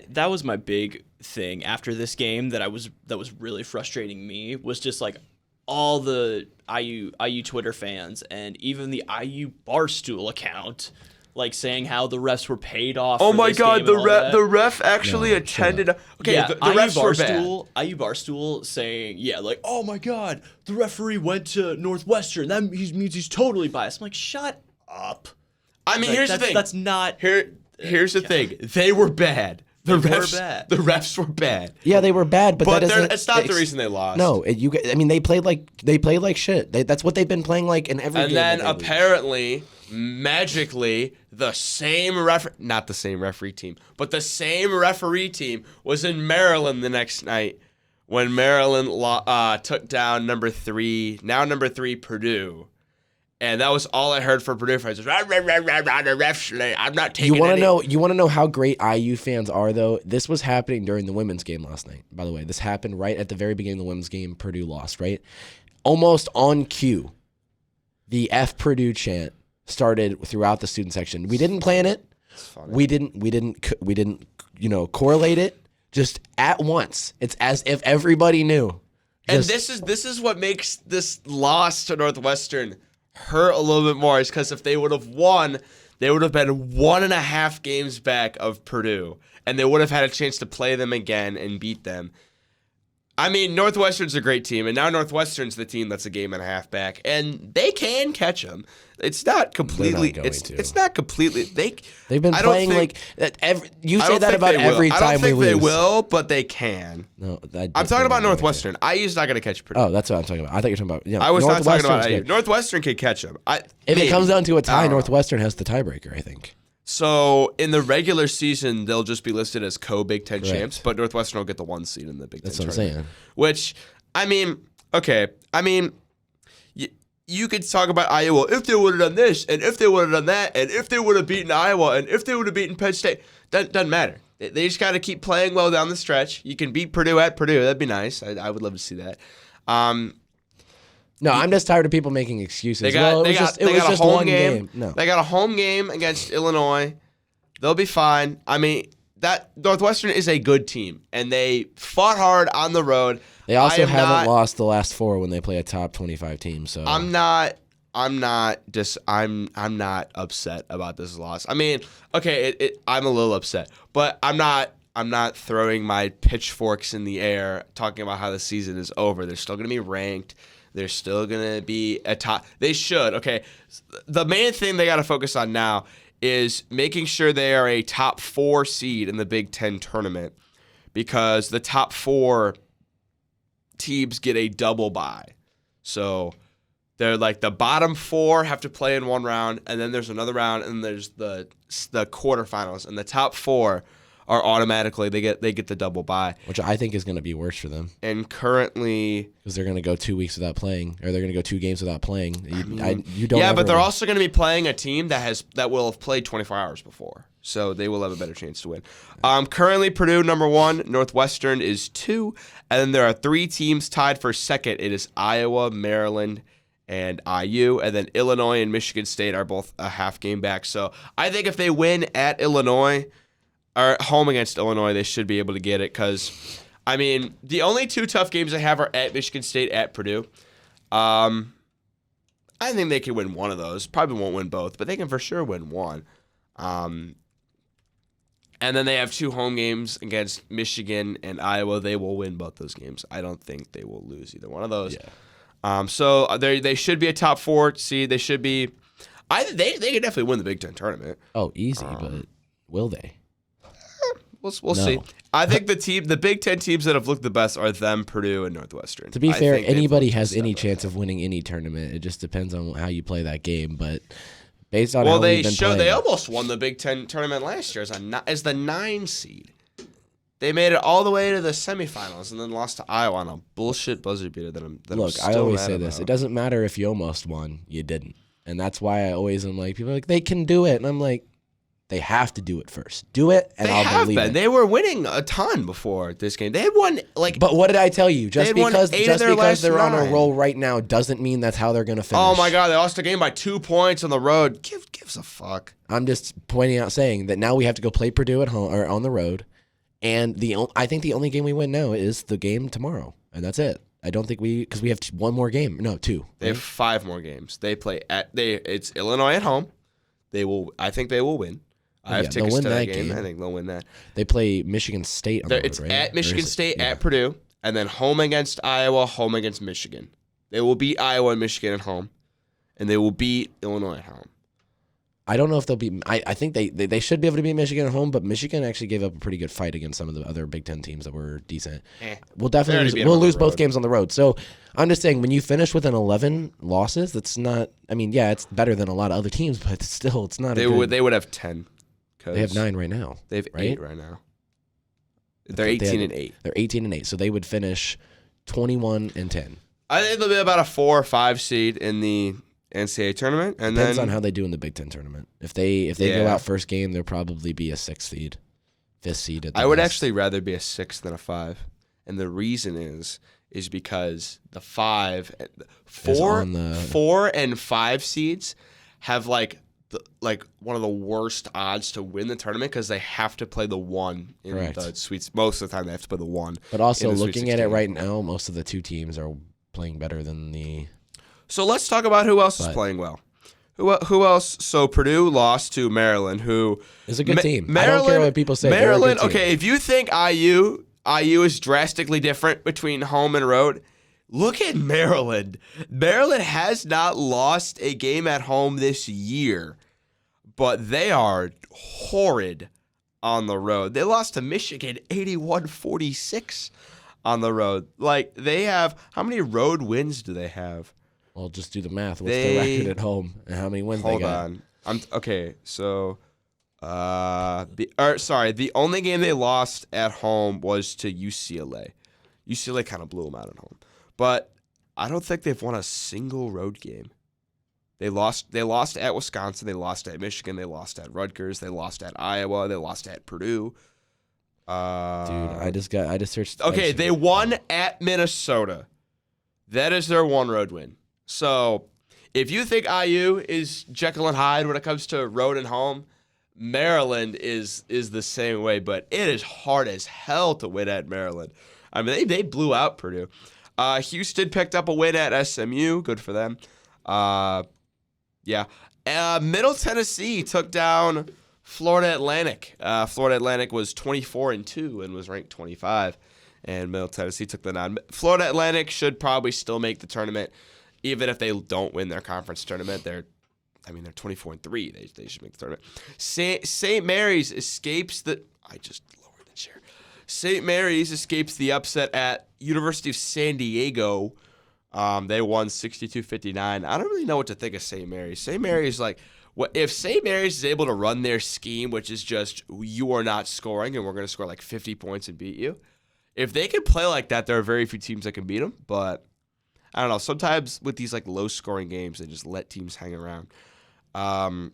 that was my big thing after this game that was really frustrating me was just like all the IU Twitter fans and even the IU Barstool account. Like saying how the refs were paid off. Oh my God, the ref actually attended. Okay, yeah, the refs were bad. IU Barstool saying, like, oh my God, the referee went to Northwestern. That means he's totally biased. I'm like, shut up. I mean, here's the thing. That's not. Here's the thing. They were bad. The refs were bad. Yeah, they were bad, but that isn't. It's not the reason they lost. No, they played like shit. That's what they've been playing like in every game. And then apparently, magically, the same not the same referee team, but the same referee team was in Maryland the next night when Maryland took down number 3 Purdue. And that was all I heard from Purdue fans. I'm not taking it. You want to know how great IU fans are, though? This was happening during the women's game last night, by the way. This happened right at the very beginning of the women's game. Purdue lost, right? Almost on cue, the F Purdue chant started throughout the student section. We didn't plan it. We didn't correlate it. Just at once. It's as if everybody knew. And this is what makes this loss to Northwestern hurt a little bit more, is because if they would have won, they would have been 1.5 games back of Purdue, and they would have had a chance to play them again and beat them. I mean, Northwestern's a great team, and now Northwestern's the team that's a game and a half back, and they can catch them. It's not completely. It's not completely. They've been playing like every. You say that about every time we lose. I don't think they will, but they can. No, I'm talking about Northwestern. IU's not going to catch Purdue. Oh, that's what I'm talking about. I thought you were talking about. I was not talking about IU. Northwestern can catch them. If it comes down to a tie, Northwestern has the tiebreaker, I think. So in the regular season, they'll just be listed as co-Big Ten champs, but Northwestern will get the 1 seed in the Big Ten tournament. That's what I'm saying. Which, I mean, okay. I mean, you could talk about Iowa if they would have done this, and if they would have done that, and if they would have beaten Iowa, and if they would have beaten Penn State. Doesn't matter. They just got to keep playing well down the stretch. You can beat Purdue at Purdue. That'd be nice. I would love to see that. No, I'm just tired of people making excuses. They got a home game. No. They got a home game against Illinois. They'll be fine. I mean, that Northwestern is a good team, and they fought hard on the road. They also haven't lost the last 4 when they play a top 25 team. So I'm not upset about this loss. I mean, okay, I'm a little upset, but I'm not throwing my pitchforks in the air talking about how the season is over. They're still going to be ranked. They're still going to be a top. They should. Okay. The main thing they got to focus on now is making sure they are a top 4 seed in the Big Ten tournament, because the top 4 teams get a double bye. So they're like the bottom 4 have to play in one round, and then there's another round, and there's the quarterfinals, and the top 4 are automatically they get the double bye, which I think is going to be worse for them. And currently, because they're going to go 2 weeks without playing, or they're going to go 2 games without playing. But they're also going to be playing a team that will have played 24 hours before, so they will have a better chance to win. Currently, Purdue number 1, Northwestern is 2, and then there are 3 teams tied for second. It is Iowa, Maryland, and IU, and then Illinois and Michigan State are both a half game back. So I think if they win at Illinois, or home against Illinois, they should be able to get it, because, I mean, the only 2 tough games they have are at Michigan State, at Purdue. I think they can win one of those. Probably won't win both, but they can for sure win one. And then they have 2 home games against Michigan and Iowa. They will win both those games. I don't think they will lose either one of those. Yeah. So they should be a top 4 seed. They should be. They could definitely win the Big Ten tournament. Oh, easy, but will they? We'll see. I think the Big Ten teams that have looked the best are them, Purdue, and Northwestern. To be fair, anybody has any chance of winning any tournament. It just depends on how you play that game. But based on how we've been playing, they almost won the Big Ten tournament last year as the 9 seed. They made it all the way to the semifinals and then lost to Iowa on a bullshit buzzer beater Look, I always say this. It doesn't matter if you almost won. You didn't. And that's why I always am like, people are like, they can do it. And I'm like, they have to do it first. Do it, and I'll believe it. They were winning a ton before this game. They had won, like... But what did I tell you? Just because they're on a roll right now doesn't mean that's how they're going to finish. Oh, my God. They lost the game by 2 points on the road. Gives a fuck. I'm just pointing out, saying that now we have to go play Purdue at home or on the road. And I think the only game we win now is the game tomorrow. And that's it. I don't think because we have one more game. No, 2. They have 5 more games. They play it's Illinois at home. I think they will win. I have tickets to that game. I think they'll win that. They play Michigan State on the road, It's right? at Michigan State, at Purdue, and then home against Iowa, home against Michigan. They will beat Iowa and Michigan at home, and they will beat Illinois at home. I don't know if they'll beat. I think they should be able to beat Michigan at home, but Michigan actually gave up a pretty good fight against some of the other Big Ten teams that were decent. We'll definitely lose both games on the road. So I'm just saying, when you finish with an 11 losses, that's not. I mean, yeah, it's better than a lot of other teams, but still, it's not. They would have 10. They have 9 right now. They have 8 right now. They're 18-8. They're 18-8, so they would finish 21-10. I think they'll be about a 4 or 5 seed in the NCAA tournament, and depends on how they do in the Big Ten tournament. If they go out first game, they'll probably be a 6th seed, 5th seed. I would actually rather be a 6 than a 5, and the reason is because the 4 and 5 seeds have like one of the worst odds to win the tournament because they have to play the 1 in the Sweet. Most of the time, they have to play the 1. But also, looking at it right now, most of the 2 teams are playing better than the. So let's talk about who else is playing well. Who else? So Purdue lost to Maryland, who is a good team. I don't care what people say. Maryland, okay, if you think IU is drastically different between home and road, look at Maryland. Maryland has not lost a game at home this year, but they are horrid on the road. They lost to Michigan 81-46 on the road. Like, they have, how many road wins do they have? Well, just do the math. What's their record at home and how many wins they got? Hold on. Okay, so the only game they lost at home was to UCLA. UCLA kind of blew them out at home. But I don't think they've won a single road game. They lost at Wisconsin, they lost at Michigan, they lost at Rutgers, they lost at Iowa, they lost at Purdue. Dude, I just searched. Okay, they won at Minnesota. That is their 1 road win. So, if you think IU is Jekyll and Hyde when it comes to road and home, Maryland is the same way, but it is hard as hell to win at Maryland. I mean, they blew out Purdue. Houston picked up a win at SMU. Good for them. Middle Tennessee took down Florida Atlantic. Florida Atlantic was 24-2 and was ranked 25, and Middle Tennessee took the nod. Florida Atlantic should probably still make the tournament, even if they don't win their conference tournament. They're 24-3. They should make the tournament. St. Mary's escapes the. I just lowered the chair. St. Mary's escapes the upset at University of San Diego. They won 62-59. I don't really know what to think of St. Mary's. St. Mary's, like, if St. Mary's is able to run their scheme, which is just you are not scoring and we're going to score like 50 points and beat you. If they can play like that, there are very few teams that can beat them. But I don't know. Sometimes with these like low-scoring games, they just let teams hang around. On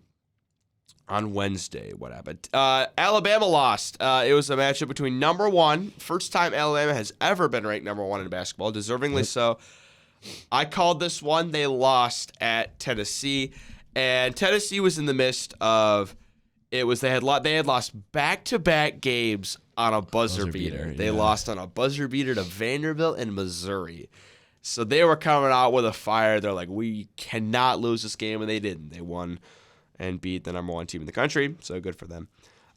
Wednesday, what happened? Alabama lost. It was a matchup between number 1, first time Alabama has ever been ranked number 1 in basketball, deservingly so. I called this one. They lost at Tennessee, and Tennessee was in the midst of they had lost back-to-back games on a buzzer beater. They lost on a buzzer beater to Vanderbilt and Missouri. So they were coming out with a fire. They're like, we cannot lose this game, and they didn't. They won and beat the number 1 team in the country, so good for them.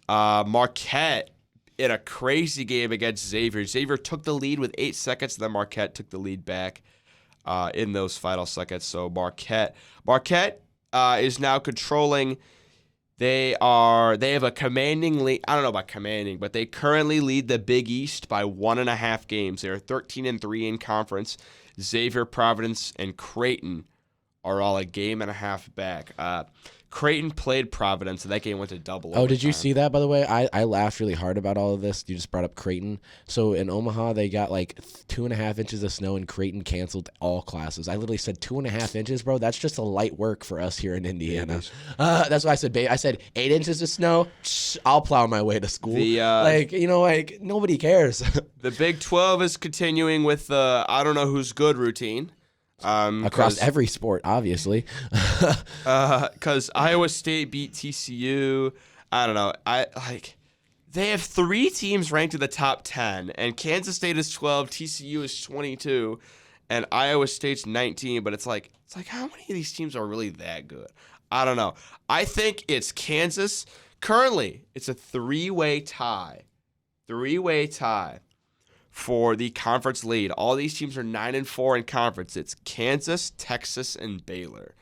Marquette in a crazy game against Xavier. Xavier took the lead with 8 seconds, and then Marquette took the lead back in those final seconds. So Marquette is now controlling They have a commanding lead. I don't know about commanding, but they currently lead the Big East by 1.5 games. They are 13-3 in conference. Xavier, Providence, and Creighton are all a game and a half back. Creighton played Providence, and that game went to double overtime. Oh, did you see that, by the way? I laughed really hard about all of this. You just brought up Creighton. So in Omaha, they got like 2.5 inches of snow, and Creighton canceled all classes. I literally said 2.5 inches, bro. That's just a light work for us here in Indiana. That's what I said. I said 8 inches of snow. I'll plow my way to school. Nobody cares. The Big 12 is continuing with the I don't know who's good routine. Across every sport, obviously. Because Iowa State beat TCU. I don't know. They have 3 teams ranked in the top 10, and Kansas State is 12, TCU is 22, and Iowa State's 19. But it's like how many of these teams are really that good? I don't know. I think it's Kansas. Currently, it's a 3-way tie. 3-way tie for the conference lead. All these teams are 9-4 in conference. It's Kansas, Texas, and Baylor.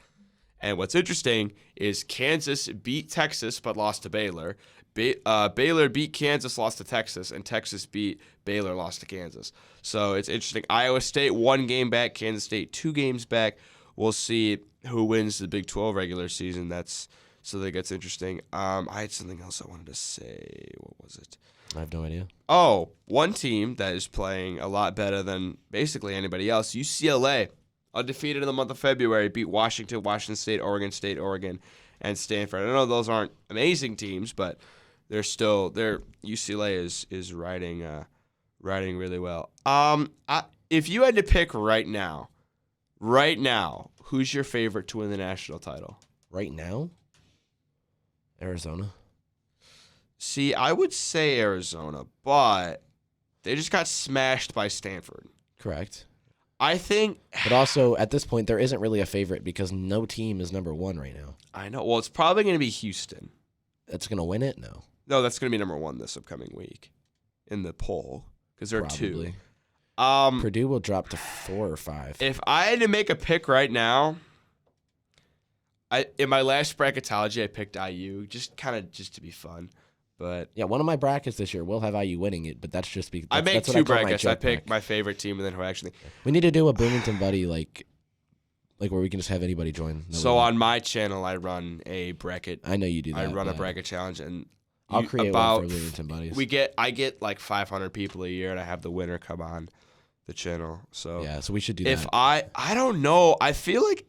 And what's interesting is Kansas beat Texas but lost to Baylor. Baylor beat Kansas, lost to Texas, and Texas beat Baylor, lost to Kansas. So it's interesting. Iowa State 1 game back, Kansas State 2 games back. We'll see who wins the Big 12 regular season. So that gets interesting. I had something else I wanted to say. What was it? I have no idea. Oh, one team that is playing a lot better than basically anybody else, UCLA, undefeated in the month of February, beat Washington, Washington State, Oregon, and Stanford. I know those aren't amazing teams, but UCLA is riding really well. If you had to pick right now, who's your favorite to win the national title? Right now? Arizona. See, I would say Arizona, but they just got smashed by Stanford. Correct. I think... But also, at this point, there isn't really a favorite because no team is number 1 right now. I know. Well, it's probably going to be Houston. That's going to win it? No, that's going to be number 1 this upcoming week in the poll because there are Probably. 2. Purdue will drop to 4 or 5. If I had to make a pick right now, in my last bracketology, I picked IU just to be fun. But yeah, one of my brackets this year will have IU winning it, but that's just because I make 2 brackets. I pick my favorite team and then who actually. We need to do a Bloomington Buddy like where we can just have anybody join. So on my channel, I run a bracket. I know you do that. I run a bracket challenge, and I'll create one for Bloomington Buddies. I get like 500 people a year, and I have the winner come on the channel. So yeah, so we should do that. If I don't know, I feel like.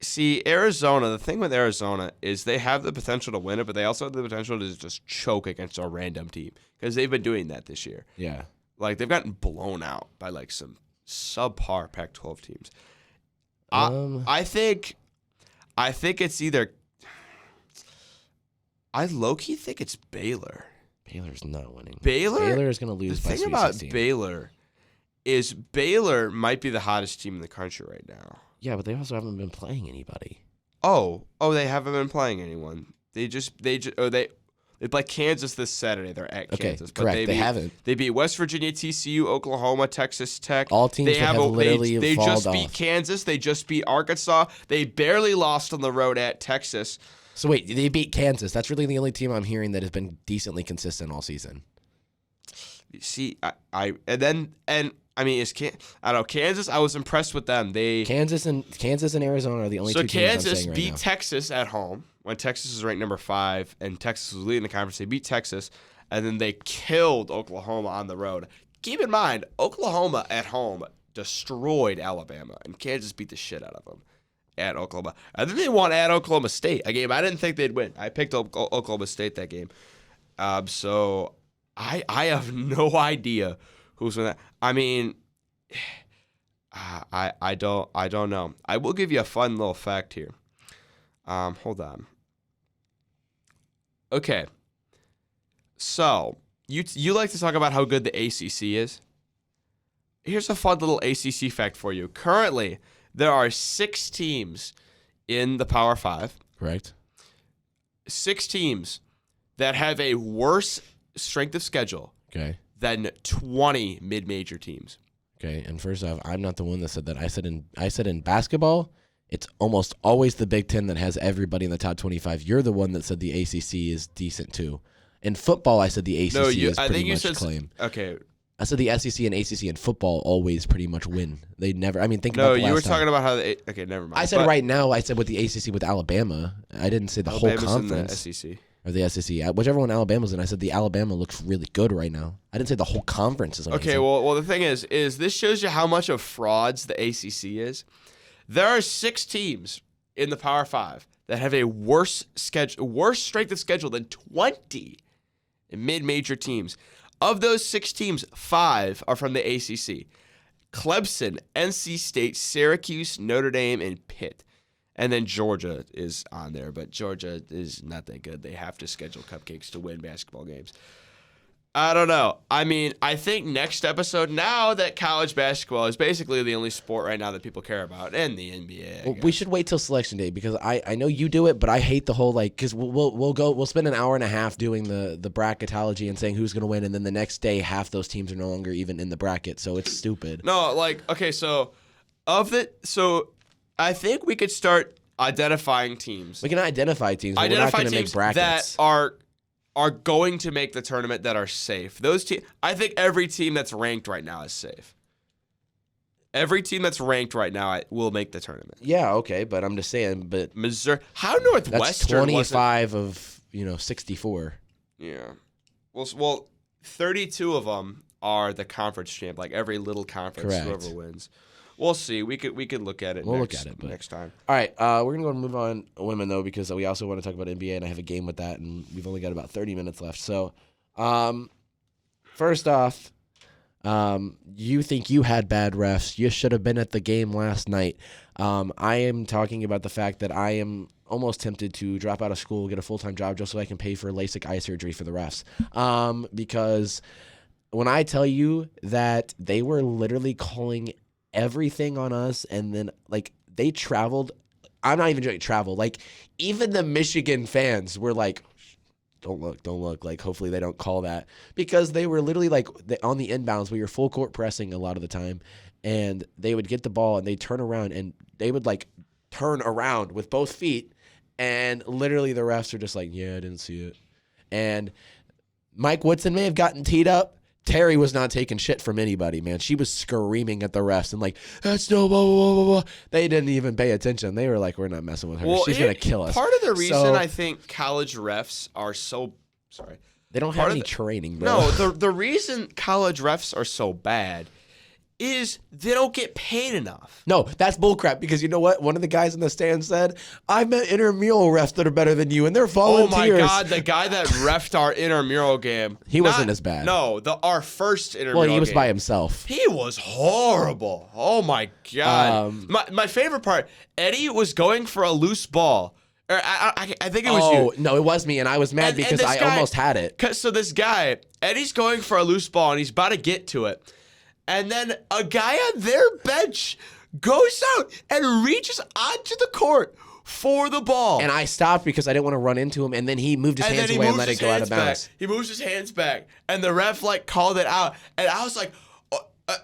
See, Arizona, the thing with Arizona is they have the potential to win it, but they also have the potential to just choke against a random team because they've been doing that this year. Yeah. Like, they've gotten blown out by, like, some subpar Pac-12 teams. I think it's either – I low-key think it's Baylor. Baylor's not winning. Baylor is going to lose by Sweet 16. The thing about Baylor is Baylor might be the hottest team in the country right now. Yeah, but they also haven't been playing anybody. Oh, they haven't been playing anyone. They play Kansas this Saturday. They're at Kansas. Correct. But they haven't. They beat West Virginia, TCU, Oklahoma, Texas Tech. All teams they have literally They just off. beat Kansas. They just beat Arkansas. They barely lost on the road at Texas. So wait, they beat Kansas. That's really the only team I'm hearing that has been decently consistent all season. See, I mean, I don't know, Kansas, I was impressed with them. Kansas and Arizona are the only two teams I'm saying right now. So Kansas beat Texas at home when Texas was ranked number 5 and Texas was leading the conference. They beat Texas, and then they killed Oklahoma on the road. Keep in mind, Oklahoma at home destroyed Alabama, and Kansas beat the shit out of them at Oklahoma. And then they won at Oklahoma State, a game I didn't think they'd win. I picked Oklahoma State that game. So I have no idea who's winning that. I mean, I don't know. I will give you a fun little fact here. Hold on. Okay. So you like to talk about how good the ACC is? Here's a fun little ACC fact for you. Currently, there are 6 teams in the Power 5. Correct. 6 teams that have a worse strength of schedule than 20 mid-major teams. Okay, and first off, I'm not the one that said that. I said in basketball, it's almost always the Big Ten that has everybody in the top 25. You're the one that said the ACC is decent too. In football, I said the ACC is pretty much claim. Okay. I said the SEC and ACC in football always pretty much win. They never. I mean, think about the last you were time. talking about how the okay, never mind. I said right now. I said with the ACC with Alabama. I didn't say the whole conference. In the SEC or the SEC, whichever one Alabama's in. I said the Alabama looks really good right now. I didn't say the whole conference is amazing. Okay, well, the thing is this shows you how much of frauds the ACC is. There are 6 teams in the Power 5 that have a worse strength of schedule than 20 mid-major teams. Of those 6 teams, 5 are from the ACC. Clemson, NC State, Syracuse, Notre Dame, and Pitt. And then Georgia is on there, but Georgia is not that good. They have to schedule cupcakes to win basketball games. I don't know. I mean, I think next episode, now that college basketball is basically the only sport right now that people care about, and the NBA. Well, we should wait till selection day because I know you do it, but I hate the whole because we'll spend an hour and a half doing the bracketology and saying who's gonna win, and then the next day half those teams are no longer even in the bracket, so it's stupid. No, so I think we could start identifying teams. We can identify teams, but we're not going to make brackets that are going to make the tournament that are safe. Those I think every team that's ranked right now is safe. Every team that's ranked right now will make the tournament. Yeah, okay, but I'm just saying. But Missouri, how Northwestern? That's 25 of 64. Yeah, well, 32 of them are the conference champ. Like every little conference, correct. Whoever wins. We'll see. We could look at it. We'll look at it next time. All right, we're gonna go and move on women though because we also want to talk about NBA and I have a game with that and we've only got about 30 minutes left. So, first off, you think you had bad refs? You should have been at the game last night. I am talking about the fact that I am almost tempted to drop out of school, get a full-time job just so I can pay for LASIK eye surgery for the refs. Because when I tell you that they were literally calling everything on us, and then they traveled. I'm not even joking. Travel. Even the Michigan fans were like, "Don't look." Hopefully they don't call that because they were literally on the inbounds. We were full court pressing a lot of the time, and they would get the ball and they turn around and they would turn around with both feet, and literally the refs are just like, "Yeah, I didn't see it." And Mike Woodson may have gotten teed up. Terry was not taking shit from anybody, man. She was screaming at the refs and that's no blah, blah, blah, blah. They didn't even pay attention. They were like, we're not messing with her. She's going to kill us. Part of the reason I think college refs are so – sorry. They don't have any training, bro. No, the reason college refs are so bad is they don't get paid enough. No, that's bullcrap because you know what? One of the guys in the stand said, I met intramural refs that are better than you, and they're volunteers. Oh, my God. The guy that reffed our intramural game. He wasn't as bad. No, our first intramural game. Well, he was by himself. He was horrible. Oh, my God. My favorite part, Eddie was going for a loose ball. I think it was you. Oh, no, it was me, and I was mad because I almost had it. So this guy, Eddie's going for a loose ball, and he's about to get to it. And then a guy on their bench goes out and reaches onto the court for the ball. And I stopped because I didn't want to run into him, and then he moved his hands away and let it go out of bounds. He moves his hands back, and the ref called it out. And I was like,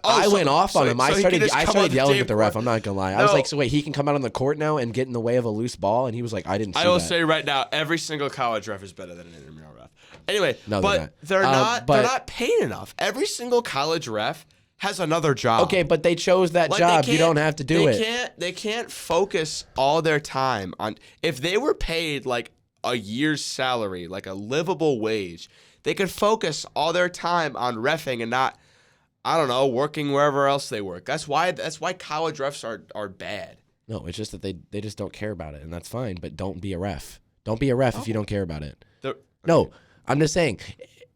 I went off on him. I started yelling at the ref. I'm not going to lie. I was like, so wait, he can come out on the court now and get in the way of a loose ball? And he was like, I didn't see that. I will say right now, every single college ref is better than an intramural ref. Anyway, no, but they're not paid enough. Every single college ref has another job. Okay, but they chose that job. You don't have to do it. They can't focus all their time on. If they were paid a year's salary, a livable wage, they could focus all their time on reffing and not, I don't know, working wherever else they work. That's why college refs are bad. No, it's just that they just don't care about it, and that's fine. But don't be a ref. Don't be a ref if you don't care about it. Okay. No, I'm just saying,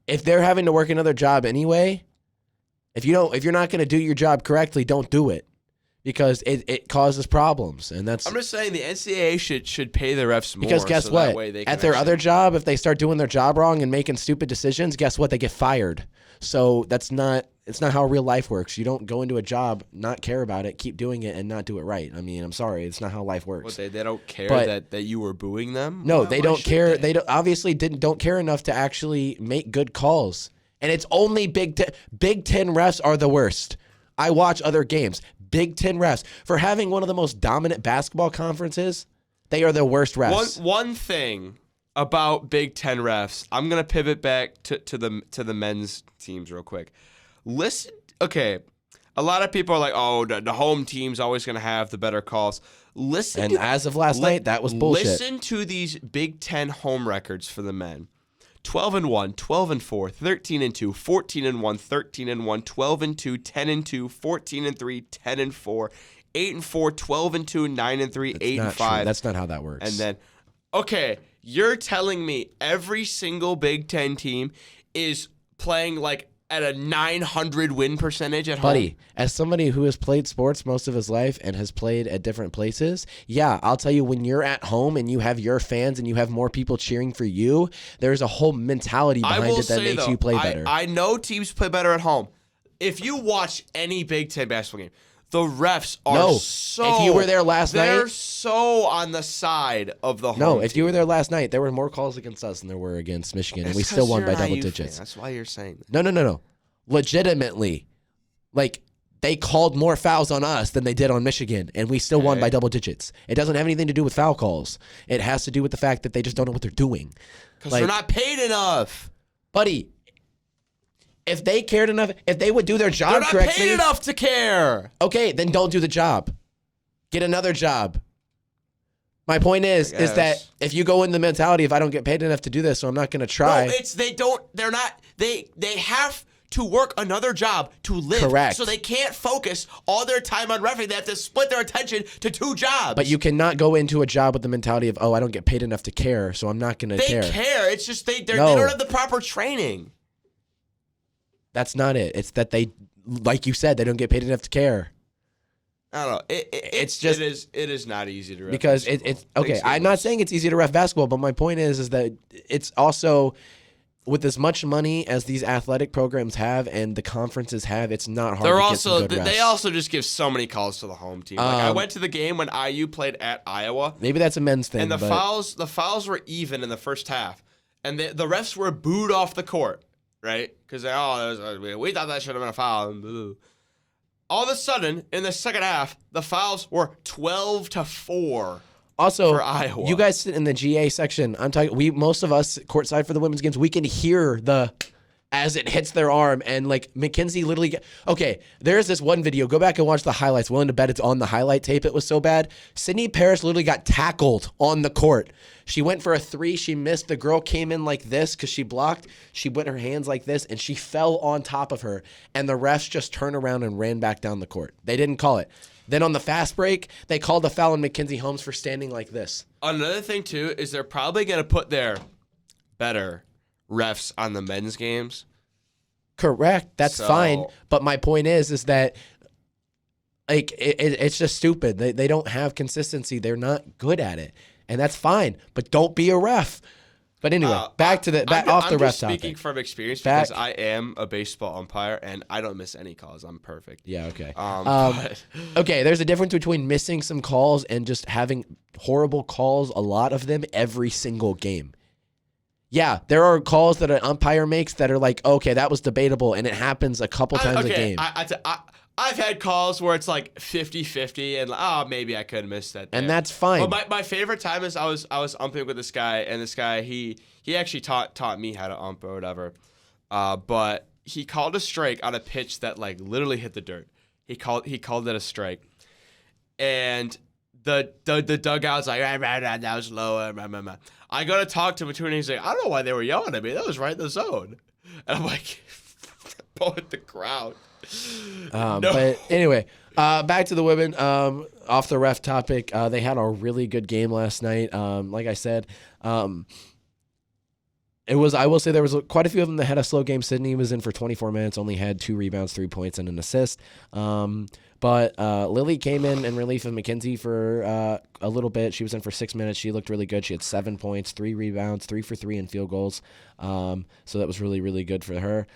if they're having to work another job anyway. If you're not going to do your job correctly, don't do it because it causes problems, and that's. I'm just saying the NCAA should pay the refs more. Because guess what? At their other job, if they start doing their job wrong and making stupid decisions, guess what? They get fired. So it's not how real life works. You don't go into a job, not care about it, keep doing it, and not do it right. I mean, I'm sorry, it's not how life works. Well, they don't care that you were booing them. No, they don't care. They obviously don't care enough to actually make good calls. And it's only Big Ten refs are the worst. I watch other games. Big Ten refs, for having one of the most dominant basketball conferences, they are the worst refs. One thing about Big Ten refs, I'm gonna pivot back to the men's teams real quick. Listen, okay, a lot of people are like, oh, the home team's always gonna have the better calls. As of last night, that was bullshit. Listen to these Big Ten home records for the men. 12-1, 12-4, 13-2, 14-1, 13-1, 12-2, 10-2, 14-3, 10-4, 8-4, 12-2, 9-3, 8-5. That's not how that works. And then, okay, you're telling me every single Big Ten team is playing like at a 900 win percentage at home? Buddy, as somebody who has played sports most of his life and has played at different places, yeah, I'll tell you, when you're at home and you have your fans and you have more people cheering for you, there's a whole mentality behind it that makes you play better. I know teams play better at home. If you watch any Big Ten basketball game, the refs are if you were there last night, they're so on the side of the home No, if team. you were there last night, there were more calls against us than there were against Michigan, and we still won by double digits. That's why you're saying that. No. Legitimately, like, they called more fouls on us than they did on Michigan, and we still won by double digits. It doesn't have anything to do with foul calls. It has to do with the fact that they just don't know what they're doing. Because they're not paid enough. Buddy, if they cared enough, if they would do their job correctly. They're not paid enough to care. Okay, then don't do the job. Get another job. My point is that if you go in the mentality, if I don't get paid enough to do this, so I'm not going to try. No, they have to work another job to live. Correct. So they can't focus all their time on refereeing. They have to split their attention to two jobs. But you cannot go into a job with the mentality of, I don't get paid enough to care, so I'm not going to care. They care. It's just they don't have the proper training. That's not it. It's that they, like you said, they don't get paid enough to care. I don't know. It is not easy to ref because it's okay. I'm not saying it's easy to ref basketball, but my point is that it's also, with as much money as these athletic programs have and the conferences have, it's not hard to get some good refs. They also just give so many calls to the home team. Like, I went to the game when IU played at Iowa. Maybe that's a men's thing. And the fouls were even in the first half, and the refs were booed off the court, right? Because we thought that should have been a foul. Boo. All of a sudden, in the second half, the fouls were 12-4. Also, for Iowa. You guys sit in the GA section. I'm talking. Most of us courtside for the women's games, we can hear as it hits their arm, and like McKenzie literally. Okay, there's this one video. Go back and watch the highlights. Willing to bet it's on the highlight tape. It was so bad. Sydney Parrish literally got tackled on the court. She went for a three. She missed. The girl came in like this because she blocked. She went her hands like this, and she fell on top of her. And the refs just turned around and ran back down the court. They didn't call it. Then on the fast break, they called a foul on Mackenzie Holmes for standing like this. Another thing, too, is they're probably going to put their better refs on the men's games. Correct. That's fine. But my point is that, like, it's just stupid. They don't have consistency. They're not good at it. And that's fine. But don't be a ref. But anyway, off the ref topic. I'm speaking from experience because I am a baseball umpire and I don't miss any calls. I'm perfect. Yeah, okay. Okay, there's a difference between missing some calls and just having horrible calls, a lot of them, every single game. Yeah, there are calls that an umpire makes that are like, okay, that was debatable, and it happens a couple times a game. I've had calls where it's like 50-50 and maybe I could have missed that there. And that's fine. But my favorite time is I was umping with this guy, and this guy he actually taught me how to ump or whatever. But he called a strike on a pitch that like literally hit the dirt. He called it a strike. And the dugout's like, that was low. I go to talk to him and he's like, I don't know why they were yelling at me. That was right in the zone. And I'm like, at the crowd. No. But anyway, back to the women. Off the ref topic, they had a really good game last night. Like I said, it was. I will say there was quite a few of them that had a slow game. Sydney was in for 24 minutes, only had 2 rebounds, 3 points, and an assist. But Lily came in relief of McKenzie for a little bit. She was in for 6 minutes. She looked really good. She had 7 points, 3 rebounds, 3 for 3 in field goals. So that was really, really good for her.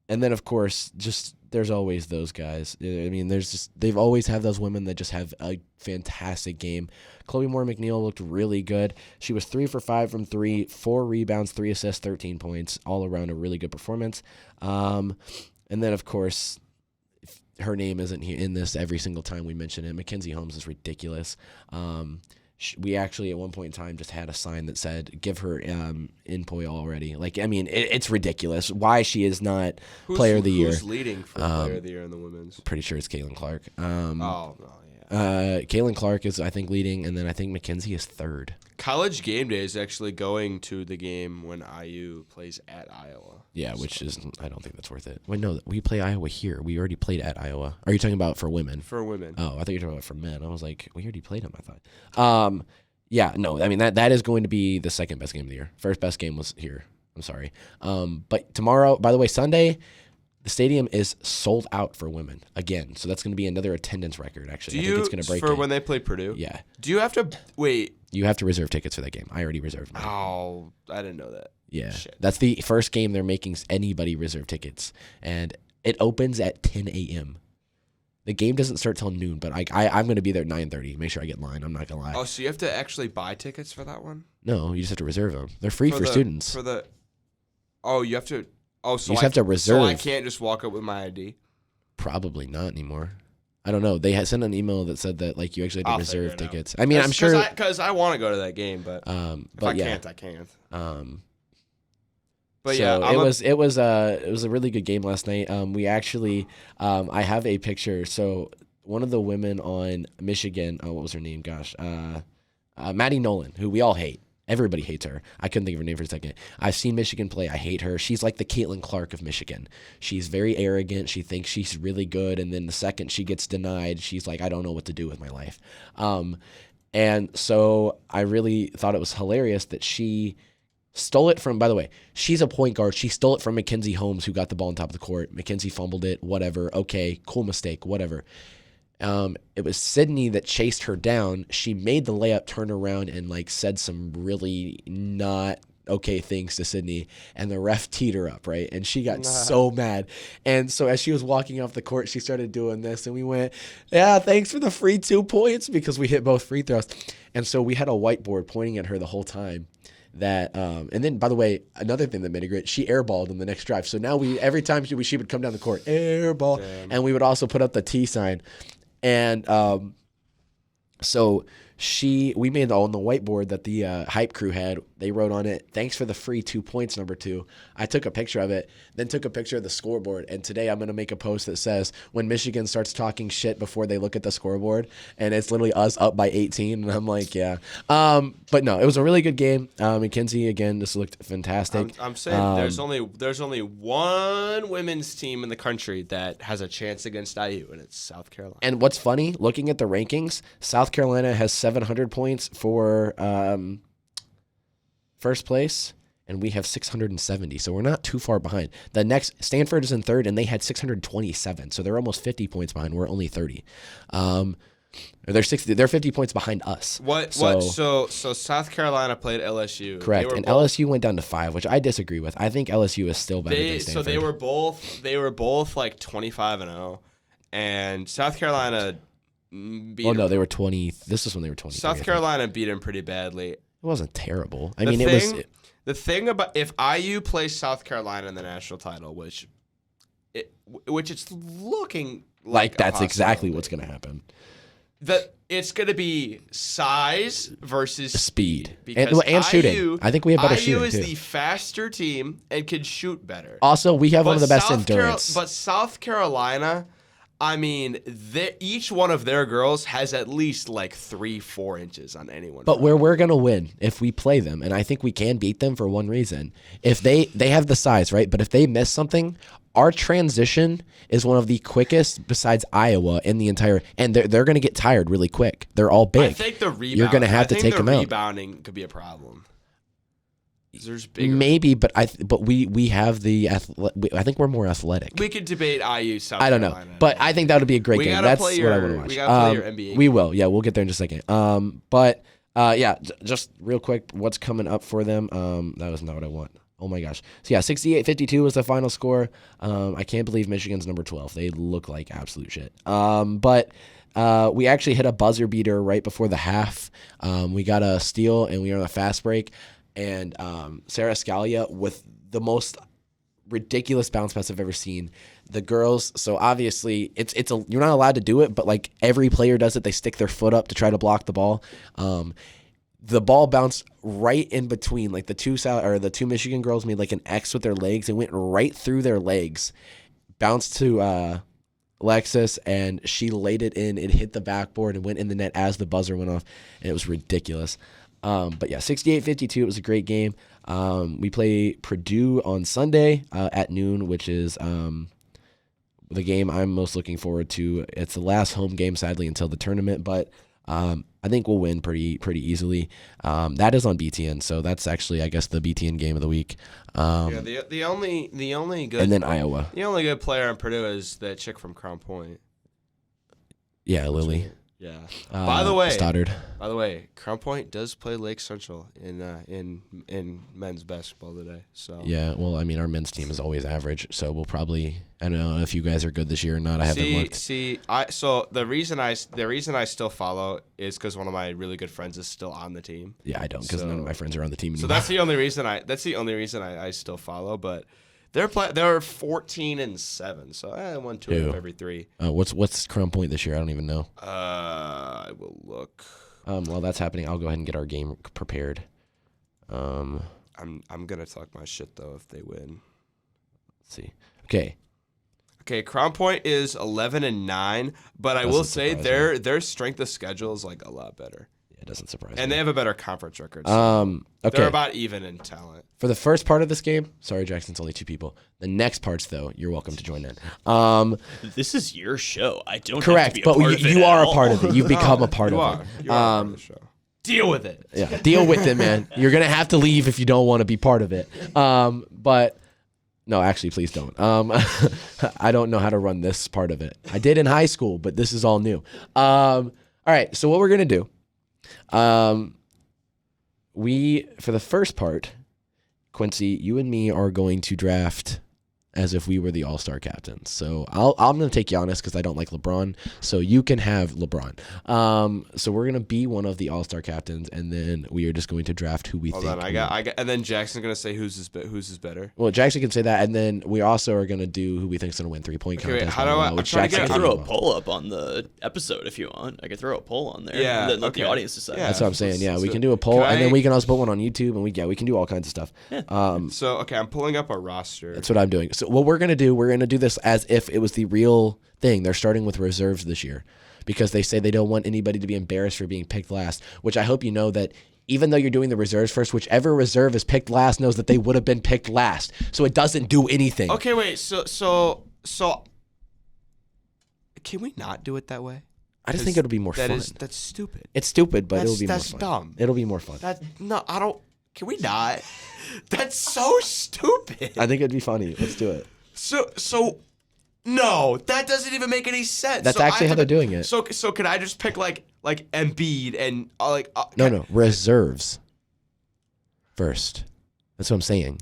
And then, of course, just there's always those guys. I mean, they've always had those women that just have a fantastic game. Chloe Moore McNeil looked really good. She was 3 for 5 from 3, 4 rebounds, 3 assists, 13 points, all around a really good performance. And then, of course, her name isn't here in this every single time we mention it. Mackenzie Holmes is ridiculous. We actually at one point in time just had a sign that said, give her Inpoy already. Like, I mean, it's ridiculous why she is not player of the year. Who's leading for player of the year in the women's? Pretty sure it's Caitlin Clark. Yeah. Caitlin Clark is, I think, leading, and then I think Mackenzie is third. College Game Day is actually going to the game when IU plays at Iowa. Yeah, which is, I don't think that's worth it. Wait, no, we play Iowa here. We already played at Iowa. Are you talking about for women? For women. Oh, I thought you were talking about for men. I was like, we already played them, I thought. Yeah, no, I mean, that is going to be the second best game of the year. First best game was here. I'm sorry. But tomorrow, by the way, Sunday, the stadium is sold out for women again. So that's going to be another attendance record, actually. I think it's going to break for when they play Purdue? Yeah. Do you have to wait? You have to reserve tickets for that game. I already reserved mine. Oh, I didn't know that. Yeah. Shit. That's the first game they're making anybody reserve tickets. And it opens at 10 a.m. The game doesn't start till noon, but I'm going to be there at 9:30. Make sure I get in line. I'm not going to lie. Oh, so you have to actually buy tickets for that one? No, you just have to reserve them. They're free for students. Oh, you have to. Oh, so you just have to reserve. So I can't just walk up with my ID? Probably not anymore. I don't know. They had sent an email that said that like you actually had to reserve tickets. I mean, I'm sure because I want to go to that game, but if I can't, I can't. But so yeah, it was a really good game last night. We actually I have a picture. So one of the women on Michigan, what was her name? Gosh, Maddie Nolan, who we all hate. Everybody hates her. I couldn't think of her name for a second. I've seen Michigan play. I hate her. She's like the Caitlin Clark of Michigan. She's very arrogant. She thinks she's really good. And then the second she gets denied, she's like, I don't know what to do with my life. And so I really thought it was hilarious that she stole it from, by the way, she's a point guard. She stole it from Mackenzie Holmes, who got the ball on top of the court. Mackenzie fumbled it, whatever. Okay, cool mistake, whatever. It was Sydney that chased her down. She made the layup, turned around, and like said some really not okay things to Sydney, and the ref teed her up, right? And she got so mad. And so as she was walking off the court, she started doing this, and we went, yeah, thanks for the free 2 points, because we hit both free throws. And so we had a whiteboard pointing at her the whole time. That and then, by the way, another thing that made it great, she airballed in the next drive. So now every time she would come down the court, airball. Damn. And we would also put up the T sign. And so we made on the whiteboard that the hype crew had, they wrote on it, thanks for the free 2 points, number 2. I took a picture of it, then took a picture of the scoreboard. And today I'm going to make a post that says, when Michigan starts talking shit before they look at the scoreboard, and it's literally us up by 18. And I'm like, yeah. But no, it was a really good game. Mackenzie, again, just looked fantastic. I'm saying there's only one women's team in the country that has a chance against IU, and it's South Carolina. And what's funny, looking at the rankings, South Carolina has 700 points for first place, and we have 670, so we're not too far behind. The next, Stanford is in third, and they had 627, so they're almost 50 points behind. We're only 30. They're 50 points behind us. So South Carolina played LSU. Correct, and LSU went down to 5, which I disagree with. I think LSU is still better than Stanford. So they were both like 25-0, and South Carolina beat them. No, they were 20. This is when they were 20. South Carolina beat them pretty badly. It wasn't terrible. The thing about if IU plays South Carolina in the national title, which it's looking like that's exactly what's going to happen. It's going to be size versus speed and shooting. I think we have better shooting too. IU is the faster team and can shoot better. Also, we have one of the best endurance. But South Carolina, I mean, each one of their girls has at least like 3-4 inches on anyone. But where we're gonna win if we play them, and I think we can beat them for one reason: if they have the size, right? But if they miss something, our transition is one of the quickest besides Iowa in the entire, and they're gonna get tired really quick. They're all big. I think the rebound. You're gonna have to take them out. Rebounding could be a problem. Maybe, but we have the I think we're more athletic. We could debate IU South I don't know, Carolina. But I think that would be a great game. That's what I want to watch. We gotta play your NBA. We will. Yeah, we'll get there in just a second. But just real quick, what's coming up for them? That was not what I want. Oh my gosh. So yeah, 68-52 was the final score. I can't believe Michigan's number 12. They look like absolute shit. But we actually hit a buzzer beater right before the half. We got a steal and we were on a fast break. And Sarah Scalia with the most ridiculous bounce pass I've ever seen. The girls, so obviously you're not allowed to do it, but like every player does it. They stick their foot up to try to block the ball. The ball bounced right in between, like the two Michigan girls made like an X with their legs and went right through their legs, bounced to Alexis, and she laid it in. It hit the backboard and went in the net as the buzzer went off, and it was ridiculous. But yeah, 68-52. It was a great game. We play Purdue on Sunday at noon, which is the game I'm most looking forward to. It's the last home game, sadly, until the tournament, but I think we'll win pretty easily. That is on BTN, so that's actually, I guess, the BTN game of the week. The only good, and then Iowa. The only good player on Purdue is the chick from Crown Point. Yeah, Lily. Yeah. By the way, Stoddard. By the way, Crown Point does play Lake Central in men's basketball today. So yeah, well, I mean, our men's team is always average, so we'll probably. I don't know if you guys are good this year or not. I haven't looked. So the reason I still follow is because one of my really good friends is still on the team. Yeah, I don't, because none of my friends are on the team anymore. So that's the only reason I still follow, but. They're 14-7, so I won 2 of every 3. What's Crown Point this year? I don't even know. I will look. While that's happening, I'll go ahead and get our game prepared. I'm gonna talk my shit though if they win. Let's see. Okay. Crown Point is 11-9, but I will say their strength of schedule is like a lot better. It doesn't surprise me. And they have a better conference record. So okay. They're about even in talent. For the first part of this game, sorry, Jackson, it's only 2 people. The next parts, though, you're welcome to join in. This is your show. I don't correct, have to be a part but of it you are at a part all. of it. You've become a part of it. You are a part of the show. Deal with it. Yeah, deal with it, man. You're going to have to leave if you don't want to be part of it. But no, actually, please don't. I don't know how to run this part of it. I did in high school, but this is all new. All right, so what we're going to do. For the first part, Quincy, you and me are going to draft as if we were the all-star captains. So I'm going to take Giannis because I don't like LeBron. So you can have LeBron. So we're going to be one of the all-star captains, and then we are just going to draft who we think. Hold on, I got, and then Jackson's going to say who's is better. Well, Jackson can say that, and then we also are going to do who we think is going to win 3-point contest. Wait, how do I can throw a poll up on the episode if you want. I could throw a poll on there. Yeah, and then let the audience decide. Yeah, that's what I'm saying. Yeah, we can do a poll, and then we can also put one on YouTube, and we can do all kinds of stuff. Yeah. I'm pulling up a roster. That's what I'm doing. So what we're going to do this as if it was the real thing. They're starting with reserves this year because they say they don't want anybody to be embarrassed for being picked last, which I hope you know that even though you're doing the reserves first, whichever reserve is picked last knows that they would have been picked last. So it doesn't do anything. Okay, wait. So can we not do it that way? I just think it'll be more fun. That's stupid. It's stupid, but it'll be more fun. That's dumb. It'll be more fun. Can we not? That's so stupid. I think it'd be funny. Let's do it. So no, that doesn't even make any sense. That's actually how they're doing it. So can I just pick like Embiid and No, reserves first. That's what I'm saying.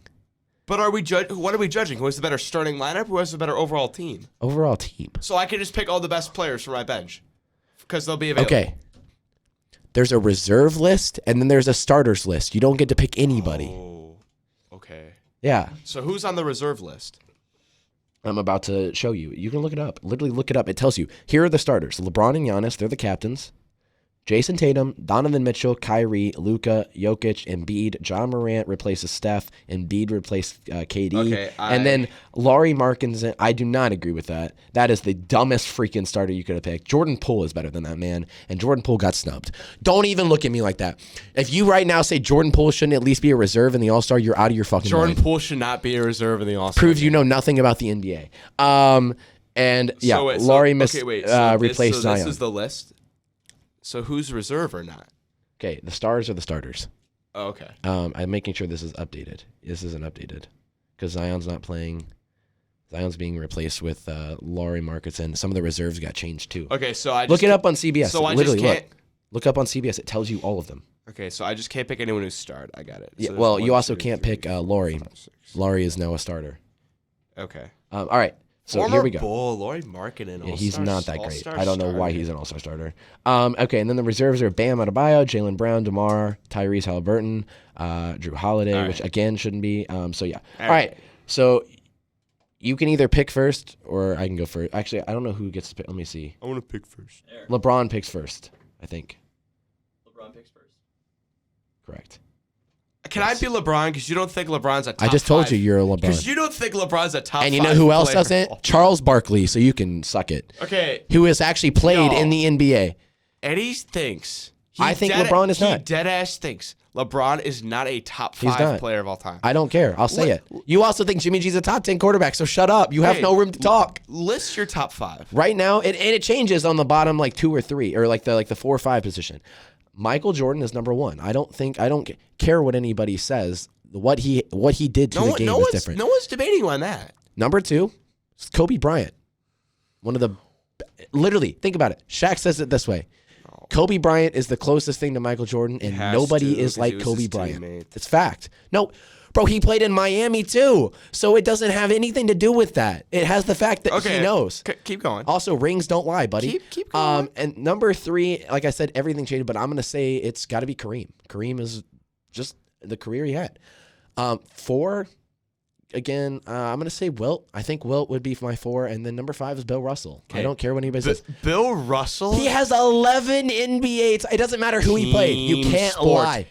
But what are we judging? Who has the better starting lineup? Who has the better overall team? Overall team. So I can just pick all the best players for my bench because they'll be available. Okay. There's a reserve list and then there's a starters list. You don't get to pick anybody. Oh, okay. Yeah. So who's on the reserve list? I'm about to show you. You can look it up. Literally look it up. It tells you. Here are the starters. LeBron and Giannis, they're the captains. Jason Tatum, Donovan Mitchell, Kyrie, Luka, Jokic, Embiid. John Morant replaces Steph. Embiid replaced KD. Okay, and then Laurie Markkanen. I do not agree with that. That is the dumbest freaking starter you could have picked. Jordan Poole is better than that man, and Jordan Poole got snubbed. Don't even look at me like that. If you right now say Jordan Poole shouldn't at least be a reserve in the All-Star, you're out of your fucking mind. Jordan Poole should not be a reserve in the All-Star. Proves you know nothing about the NBA. Laurie replaced Zion. This is the list? So who's reserve or not? Okay, the stars are the starters. Oh, okay. I'm making sure this is updated. This isn't updated because Zion's not playing. Zion's being replaced with Laurie Markkanen. Some of the reserves got changed too. Okay, so I just look it up on CBS. So I literally just can't. Look up on CBS. It tells you all of them. Okay, so I just can't pick anyone who's starred. I got it. Yeah. So Well, you also can't pick Laurie. Laurie is now a starter. Okay. All right. So Former here we go. Bull, Laurie Markkanen. Yeah, he's not that great. All-star I don't know why starter. he's an all-star starter. Okay, and then the reserves are Bam Adebayo, Jaylen Brown, DeMar, Tyrese Halliburton, Drew Holiday, which again shouldn't be. So yeah. All right. So You can either pick first or I can go first. Actually, I don't know who gets to pick. Let me see. I want to pick first. LeBron picks first, I think. LeBron picks first. Correct. Can I be LeBron? Because you don't think LeBron's a top 5. I just told you you're a LeBron. Because you don't think LeBron's a top 5. And you know who else doesn't? Charles Barkley, so you can suck it. Okay. Who has actually played in the NBA. Eddie thinks. I think LeBron is not. He dead ass thinks LeBron is not a top 5 player of all time. I don't care. I'll say it. You also think Jimmy G's a top 10 quarterback, so shut up. You have no room to talk. List your top 5. Right now, and it changes on the bottom like 2 or 3, or like the 4 or 5 position. Michael Jordan is number 1. I don't care what anybody says. What he did to the game is different. No one's debating on that. Number 2 is Kobe Bryant. One of the literally, think about it. Shaq says it this way. Kobe Bryant is the closest thing to Michael Jordan, and nobody is like Kobe Bryant. Teammate. It's fact. No, bro, he played in Miami too, so it doesn't have anything to do with that. It has the fact that he knows. Keep going. Also, rings don't lie, buddy. Keep going. And number 3, like I said, everything changed, but I'm going to say it's got to be Kareem. Kareem is just the career he had. 4, again, I'm going to say Wilt. I think Wilt would be my 4, and then number 5 is Bill Russell. Okay. I don't care what anybody says. Bill Russell? He has 11 NBA. It doesn't matter who he played. You can't lie.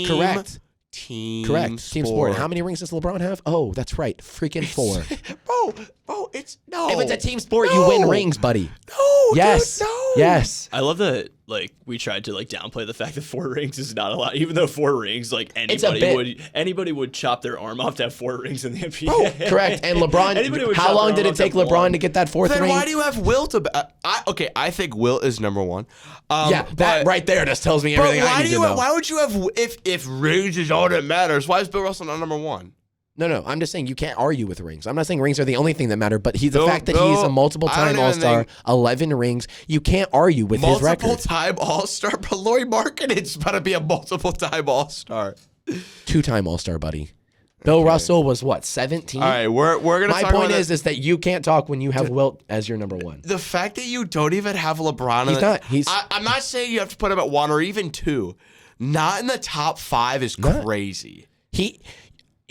Correct. Team sport. How many rings does LeBron have? Oh, that's right. Freaking 4. Bro, it's no. If it's a team sport, you win rings, buddy. No, yes. Dude, no. Yes. I love that, like, we tried to, like, downplay the fact that 4 rings is not a lot, even though 4 rings, like, anybody would chop their arm off to have 4 rings in the NBA. Oh, correct. And LeBron, how long did it take LeBron to get that 4th ring? Then why do you have Wilt? I think Wilt is number 1. That right there just tells me everything I need to know. Why would you have, if rings is all that matters, why is Bill Russell not number 1? No, I'm just saying you can't argue with rings. I'm not saying rings are the only thing that matter, but the fact that he's a multiple-time All-Star, 11 rings, you can't argue with his record. Multiple-time All-Star, but Laurie Markkinen's about to be a multiple-time All-Star. 2-time All-Star, buddy. Bill Russell was what, 17? All right, we're gonna. My point is that you can't talk when you have Wilt as your number 1. The fact that you don't even have LeBron, I'm not saying you have to put him at 1 or even 2. Not in the top 5 is crazy.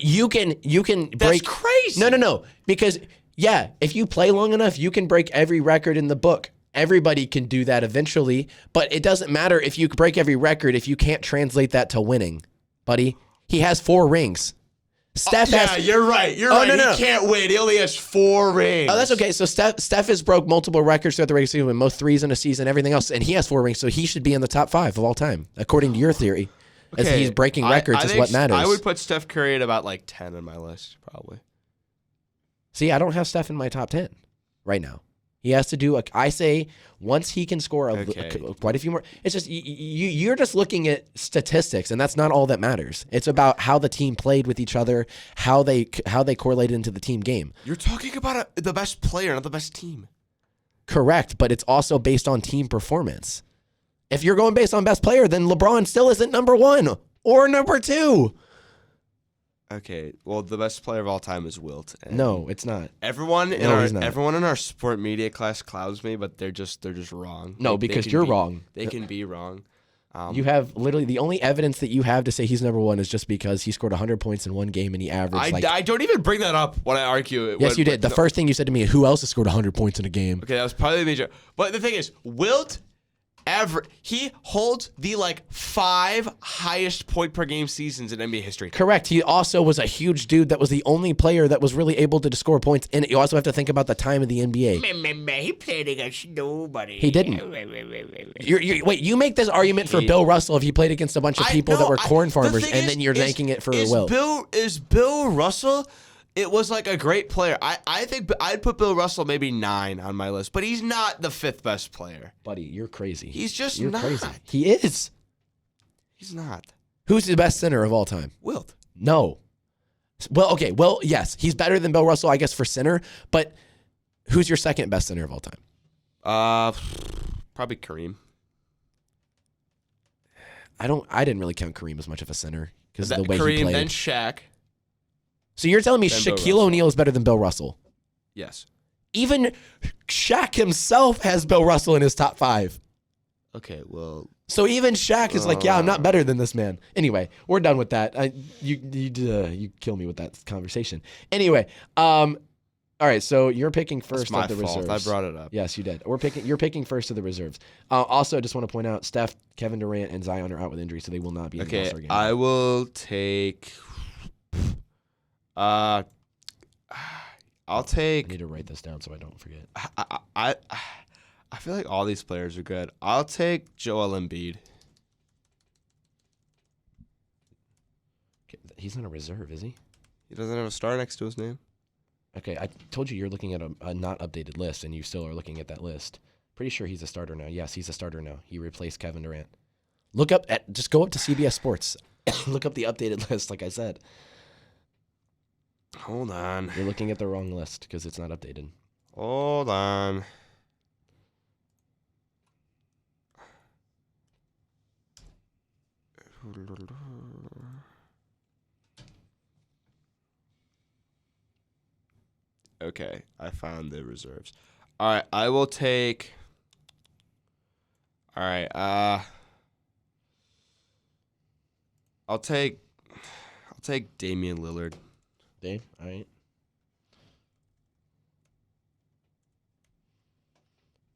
You can break. That's crazy. No. Because if you play long enough, you can break every record in the book. Everybody can do that eventually, but it doesn't matter if you break every record if you can't translate that to winning, buddy. He has 4 rings. Steph has. You're right. No. He can't win. He only has 4 rings. Oh, that's okay. So Steph has broke multiple records throughout the regular season with most threes in a season, everything else, and he has 4 rings, so he should be in the top 5 of all time, according to your theory. As he's breaking records is what matters. I would put Steph Curry at about like 10 on my list, probably. See, I don't have Steph in my top 10 right now. He has to do I say once he can score quite a few more. It's just you're just looking at statistics, and that's not all that matters. It's about how the team played with each other, how they correlated into the team game. You're talking about the best player, not the best team. Correct, but it's also based on team performance. If you're going based on best player, then LeBron still isn't number 1 or number 2. Okay, well, the best player of all time is Wilt. No, it's not. Everyone in our sport media class clowns me, but they're just wrong. No, because you're wrong. They can be wrong. You have literally the only evidence that you have to say he's number 1 is just because he scored 100 points in one game and he averaged. I don't even bring that up when I argue. Yes, you did. The first thing you said to me, who else has scored 100 points in a game? Okay, that was probably the major. But the thing is, Wilt. He holds the 5 highest point per game seasons in NBA history. Correct. He also was a huge dude that was the only player that was really able to score points. And you also have to think about the time of the NBA. He played against nobody. He didn't. Wait, you make this argument for Bill Russell if he played against a bunch of people that were corn farmers, and then you're making it for Will. Is Bill Russell? It was a great player. I think I'd put Bill Russell maybe 9 on my list, but he's not the 5th best player. Buddy, you're crazy. He's just you're not. Crazy. He is. He's not. Who's the best center of all time? Wilt. No. Well, okay. Well, yes, he's better than Bill Russell, I guess, for center. But who's your second best center of all time? Probably Kareem. I didn't really count Kareem as much of a center because of the way Kareem, he played. Then Shaq. So you're telling me Shaquille O'Neal is better than Bill Russell? Yes. Even Shaq himself has Bill Russell in his top 5. Okay, well. So even Shaq is I'm not better than this man. Anyway, we're done with that. You kill me with that conversation. Anyway, All right, so you're picking first of the fault. reserves. I brought it up. Yes, you did. You're picking first of the reserves. Also, I just want to point out, Steph, Kevin Durant, and Zion are out with injury, so they will not be in the All-Star game. I will take. I'll take. I need to write this down so I don't forget. I feel like all these players are good. I'll take Joel Embiid. He's not a reserve, is he? He doesn't have a star next to his name. Okay, I told you you're looking at a not updated list, and you still are looking at that list. Pretty sure he's a starter now. Yes, he's a starter now. He replaced Kevin Durant. Just go up to CBS Sports. Look up the updated list, like I said. Hold on. You're looking at the wrong list because it's not updated. Hold on. Okay, I found the reserves. All right, I will take. All right, I'll take Damian Lillard. Dame, all right.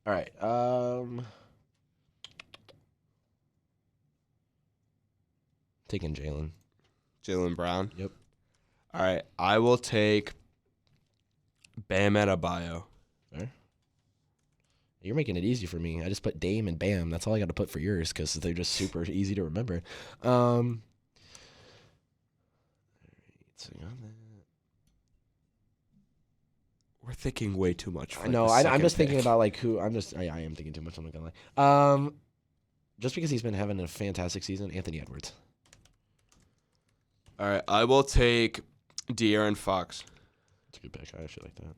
All right. Taking Jaylen. Jaylen Brown. Yep. All right, I will take Bam Adebayo. Fair. You're making it easy for me. I just put Dame and Bam. That's all I got to put for yours because they're just super easy to remember. So we're thinking way too much. I know. I'm just thinking about like who. I am thinking too much. I'm not gonna lie. Just because he's been having a fantastic season, Anthony Edwards. All right, I will take De'Aaron Fox. That's a good pick. I actually like that.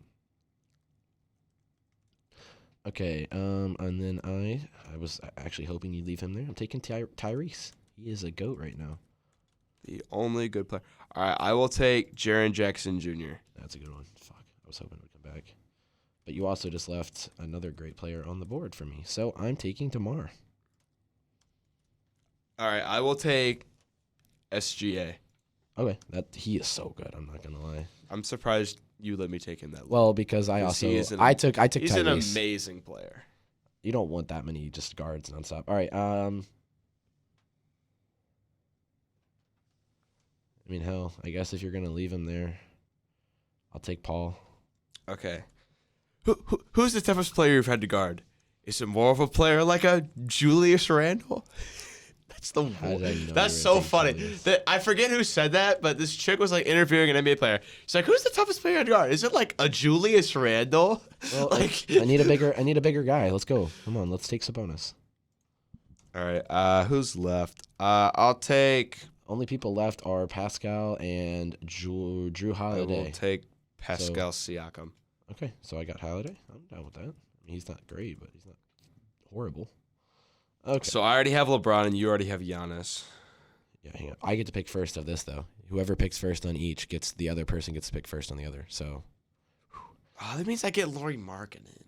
Okay, and then I was actually hoping you'd leave him there. I'm taking Tyrese. He is a GOAT right now. The only good player. All right, I will take Jaren Jackson Jr. That's a good one. Fuck, I was hoping it would come back. But you also just left another great player on the board for me. So I'm taking DeMar. All right, I will take SGA. Okay, he is so good. I'm not gonna lie. I'm surprised you let me take him that low. Well, because I took He's Tyrese. an amazing player. You don't want that many just guards nonstop. All right. I mean, hell, I guess if you're gonna leave him there, I'll take Paul. Okay. Who's the toughest player you've had to guard? Is it more of a player like a Julius Randle? That's so funny. I forget who said that, but this chick was like interviewing an NBA player. She's like, "Who's the toughest player to guard? Is it like a Julius Randle?" Well, like, I need a bigger guy. Let's go. Come on, let's take Sabonis. All right. Who's left? I'll take. Only people left are Pascal and Drew Holiday. I will take Pascal Siakam. Okay, so I got Holiday. I'm down with that. I mean, he's not great, but he's not horrible. Okay. So I already have LeBron, and you already have Giannis. Yeah, hang on. I get to pick first of this, though. Whoever picks first on each the other person gets to pick first on the other. So. Oh, that means I get Lauri Markkanen.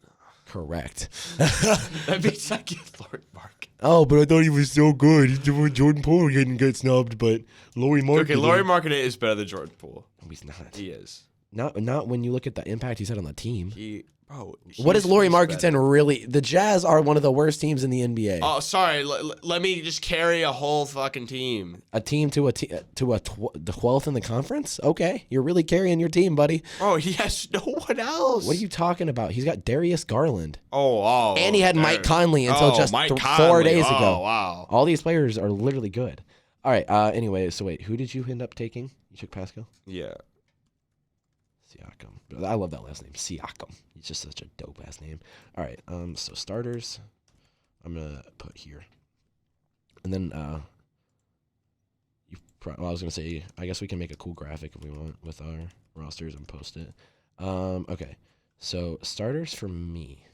Correct. That means I get Lauri Markkanen. Oh, but I thought he was so good. Jordan Poole didn't get snubbed, but Lauri Markkanen. Okay, Lauri Markkanen is better than Jordan Poole. No, he's not. He is. Not when you look at the impact he's had on the team. What is Lauri Markkanen really? The Jazz are one of the worst teams in the NBA. Oh, sorry. Let me just carry a whole fucking team. A team to the 12th in the conference? Okay, you're really carrying your team, buddy. Oh, he has no one else. What are you talking about? He's got Darius Garland. Oh. And he had Mike Conley until just 4 days ago. Wow. All these players are literally good. All right. Anyway, so wait, who did you end up taking? You took Pascal? Yeah. Siakam. I love that last name, Siakam. He's just such a dope ass name. All right, so starters, I'm gonna put here, and then I was gonna say, I guess we can make a cool graphic if we want with our rosters and post it. Okay, so starters for me.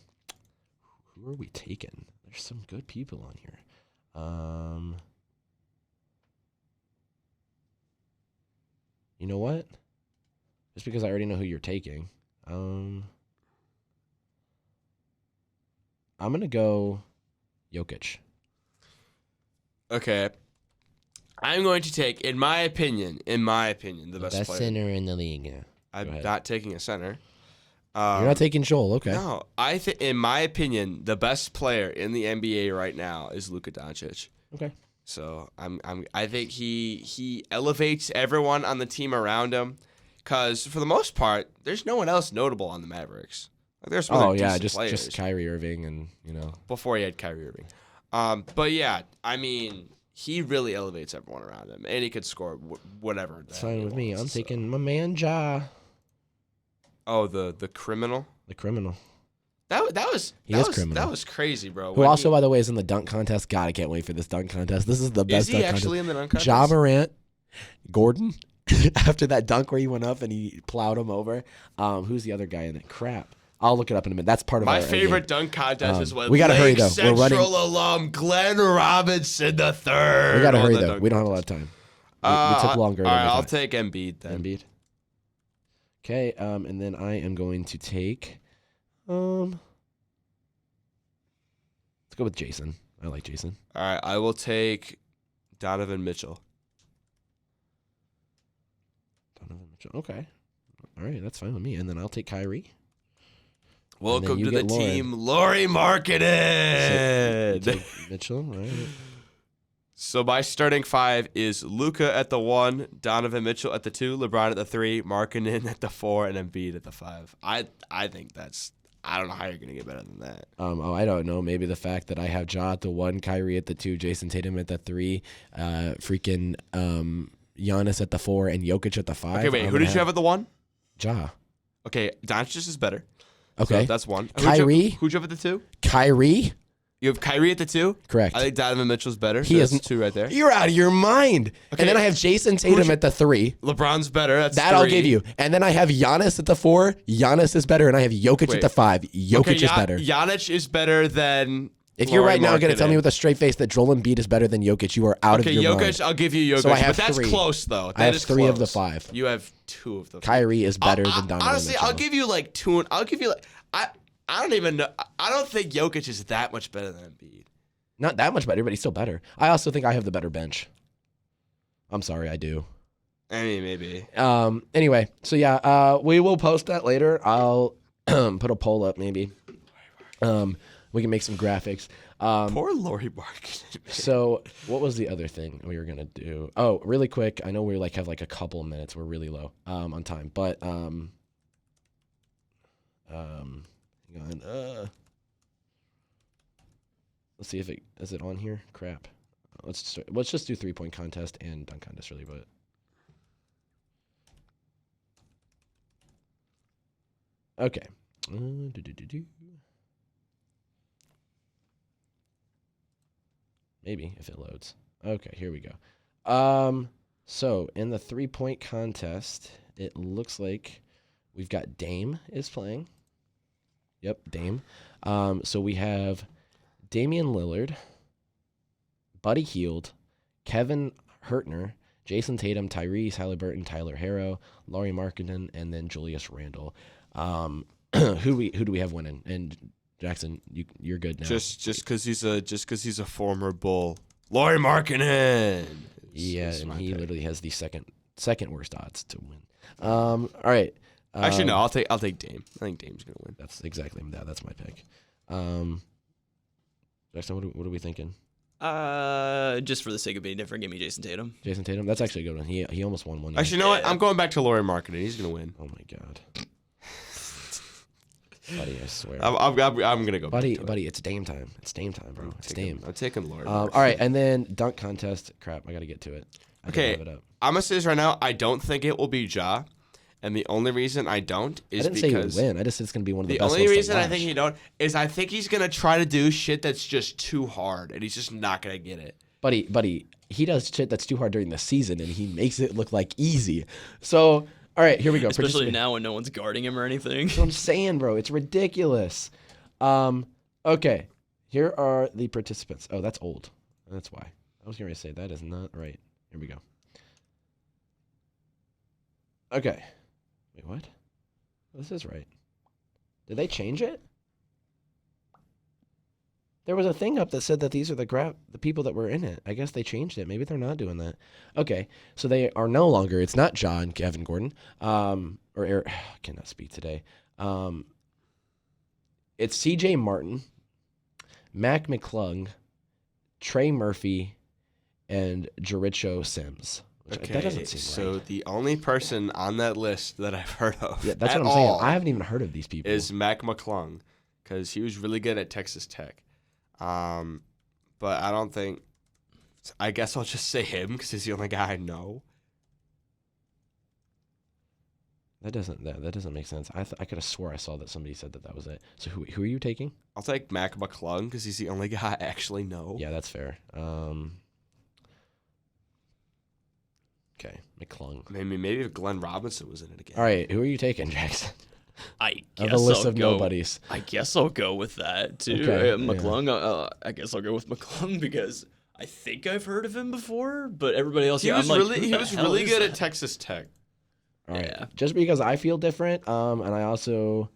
Who are we taking? There's some good people on here. You know what? Just because I already know who you're taking. I'm going to go Jokic. Okay. I'm going to take, in my opinion, the best player. Center in the league. Yeah. I'm not taking a center. You're not taking Joel, okay? No, I think, in my opinion, the best player in the NBA right now is Luka Doncic. Okay. So I think he elevates everyone on the team around him, because for the most part, there's no one else notable on the Mavericks. Like, there's some other decent players. just Kyrie Irving and before he had Kyrie Irving. But yeah, I mean, he really elevates everyone around him, and he could score whatever. It's fine with me. I'm taking my man Ja. Oh, the criminal. The criminal. That was criminal. That was crazy, bro. Who also, by the way, is in the dunk contest. God, I can't wait for this dunk contest. This is the best. Is he actually in the dunk contest? Ja Morant, Gordon. After that dunk where he went up and he plowed him over. Who's the other guy in it? Crap. I'll look it up in a minute. That's part of my favorite dunk contest is when we gotta hurry though. Central We're running. Alum Glenn Robinson III. We gotta hurry though. We don't have a lot of time. We took longer. All right, I'll take Embiid then. Embiid. Okay, and then I am going to take, let's go with Jason. I like Jason. All right, I will take Donovan Mitchell. Donovan Mitchell. Okay. All right, that's fine with me. And then I'll take Kyrie. Welcome to the team, Lauri Markkanen. So Mitchell, right? So my starting five is Luka at the 1, Donovan Mitchell at the 2, LeBron at the 3, Markkanen at the 4, and Embiid at the 5. I think that's, I don't know how you're gonna get better than that. I don't know. Maybe the fact that I have Ja at the 1, Kyrie at the 2, Jason Tatum at the 3, freaking Giannis at the 4, and Jokic at the 5. Okay, wait. Who did you have at the 1? Ja. Okay, Doncic is better. Okay, so that's 1. Kyrie. Who'd you have at the 2? Kyrie. You have Kyrie at the 2? Correct. I think Donovan Mitchell's better. He is 2 right there. You're out of your mind. Okay. And then I have Jason Tatum at the 3. LeBron's better. That's that 3. I'll give you. And then I have Giannis at the 4. Giannis is better. And I have Jokic at the 5. Jokic is better. Giannis is better than. If you're right now going to tell me with a straight face that Joel Embiid is better than Jokic, you are out of your mind. Okay, Jokic, I'll give you Jokic. So I have but that's 3. Close, though. I have 3 of the 5. You have 2 of the 5. Kyrie is better than Donovan honestly, Mitchell. I'll give you like 2. I'll give you like. I don't even know. I don't think Jokic is that much better than Embiid. Not that much better, but he's still better. I also think I have the better bench. I'm sorry, I do. I mean, maybe. Anyway, so yeah, we will post that later. I'll put a poll up, maybe. We can make some graphics. Poor Lauri Markkanen. So, what was the other thing we were gonna do? Oh, really quick. I know we have like a couple of minutes. We're really low on time, but hang on. Let's see if is it on here. Crap. Let's just do 3-point contest and dunk contest really, but. Okay. Maybe if it loads. Okay, here we go. So in the 3-point contest, it looks like we've got Dame is playing. Yep, Dame. So we have Damian Lillard, Buddy Hield, Kevin Hertner, Jason Tatum, Tyrese Halliburton, Tyler Herro, Lauri Markkanen, and then Julius Randle. Who do we have winning? And Jackson, you're good now. Just because he's a former Bull, Lauri Markkanen. Yeah, and he literally has the second worst odds to win. All right. Actually, no. I'll take Dame. I think Dame's gonna win. That's exactly that. That's my pick. Jackson, what are we thinking? Just for the sake of being different, give me Jason Tatum. Jason Tatum. That's actually a good one. He almost won one. Actually, you know what? I'm going back to Lauri Markkanen. He's gonna win. Oh my god. Buddy, I swear. I'm gonna go. Buddy, it's Dame time. It's Dame time, bro. It's Dame. I'm taking Lauri. All right, and then dunk contest. Crap, I gotta get to it. Okay, I'm gonna say this right now. I don't think it will be Ja, and the only reason I don't is because I didn't say he would win. I just said it's gonna be one of the best. The only reason I think he don't is I think he's gonna try to do shit that's just too hard, and he's just not gonna get it. Buddy, he does shit that's too hard during the season, and he makes it look like easy. So. All right, here we go. Especially now when no one's guarding him or anything. That's what I'm saying, bro. It's ridiculous. Okay, here are the participants. Oh, that's old. That's why. I was going to say that is not right. Here we go. Okay. Wait, what? This is right. Did they change it? There was a thing up that said that these are the people that were in it. I guess they changed it. Maybe they're not doing that. Okay, so they are no longer. It's not John, Kevin Gordon, I cannot speak today. It's C.J. Martin, Mac McClung, Trey Murphy, and Jericho Sims. Okay, that doesn't seem so right. the only person on that list that I've heard of that's what I'm saying. I haven't even heard of these people. Is Mac McClung, because he was really good at Texas Tech. But I don't think – I guess I'll just say him because he's the only guy I know. That doesn't make sense. I could have swore I saw that somebody said that was it. So who are you taking? I'll take Mac McClung because he's the only guy I actually know. Yeah, that's fair. Okay, McClung. Maybe if Glenn Robinson was in it again. All right, who are you taking, Jackson? I guess a list of nobodies. I guess I'll go with that too. Okay, McClung. Yeah. I guess I'll go with McClung because I think I've heard of him before, but everybody else. He was really good at Texas Tech. All right. Yeah. Just because I feel different, and I also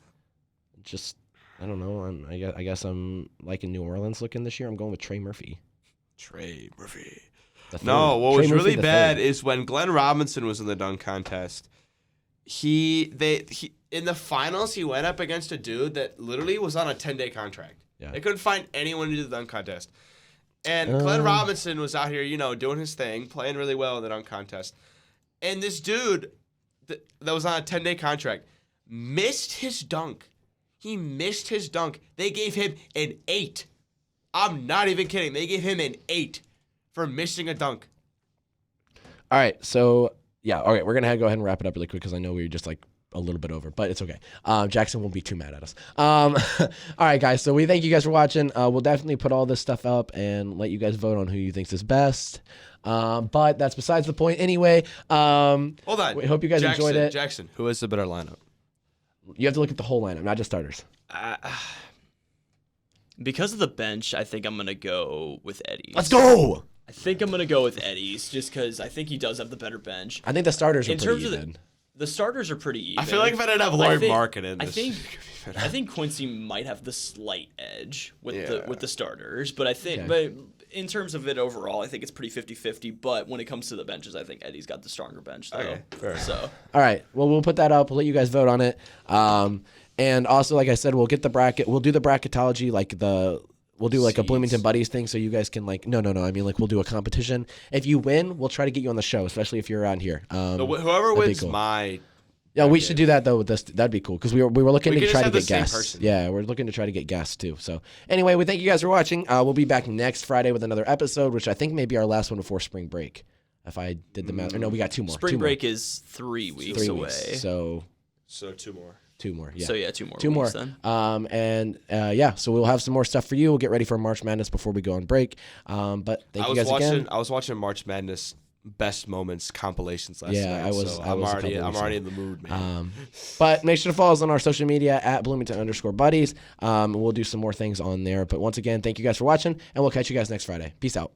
I don't know. I guess I'm liking New Orleans looking this year. I'm going with Trey Murphy. Trey Murphy. No, what was really bad is when Glenn Robinson was in the dunk contest. He in the finals he went up against a dude that literally was on a 10-day contract. Yeah. They couldn't find anyone to do the dunk contest. And Glenn Robinson was out here, doing his thing, playing really well in the dunk contest. And this dude that was on a 10-day contract missed his dunk. He missed his dunk. They gave him an 8. I'm not even kidding. They gave him an 8 for missing a dunk. All right, so yeah, all right, we're gonna go ahead and wrap it up really quick because I know we were just like a little bit over, but it's okay. Jackson won't be too mad at us. All right, guys. So we thank you guys for watching. We'll definitely put all this stuff up and let you guys vote on who you think is best. But that's besides the point anyway. Hold on. We hope you guys enjoyed it. Jackson, who has the better lineup? You have to look at the whole lineup, not just starters. Because of the bench, I think I'm going to go with Eddie's. Let's go! I think I'm going to go with Eddie's just because I think he does have the better bench. I think the starters are pretty even. The starters are pretty even. I feel like if I didn't have Lloyd Markin in this, I think Quincy might have the slight edge with the starters, but I think but in terms of it overall, I think it's pretty 50-50, but when it comes to the benches, I think Eddie's got the stronger bench though. Okay, fair. So, all right. Well, we'll put that up. We'll let you guys vote on it. And also, like I said, we'll get the bracket. We'll do the bracketology we'll do like a Bloomington Buddies thing so you guys can no. I mean, we'll do a competition. If you win, we'll try to get you on the show, especially if you're around here. Whoever wins my... Yeah, we should do that, though, with this. That'd be cool because we were looking to try to get guests. Yeah, we're looking to try to get guests, too. So anyway, we thank you guys for watching. We'll be back next Friday with another episode, which I think may be our last one before spring break. If I did the math. Or no, we got 2 more. Spring break is 3 weeks away. So 2 more. 2 more, yeah. So, yeah, 2 more 2 more. Weeks then. So we'll have some more stuff for you. We'll get ready for March Madness before we go on break. But thank you guys again. I was watching March Madness best moments compilations last night. Yeah, I'm already in the mood, man. But make sure to follow us on our social media at Bloomington_buddies. We'll do some more things on there. But once again, thank you guys for watching, and we'll catch you guys next Friday. Peace out.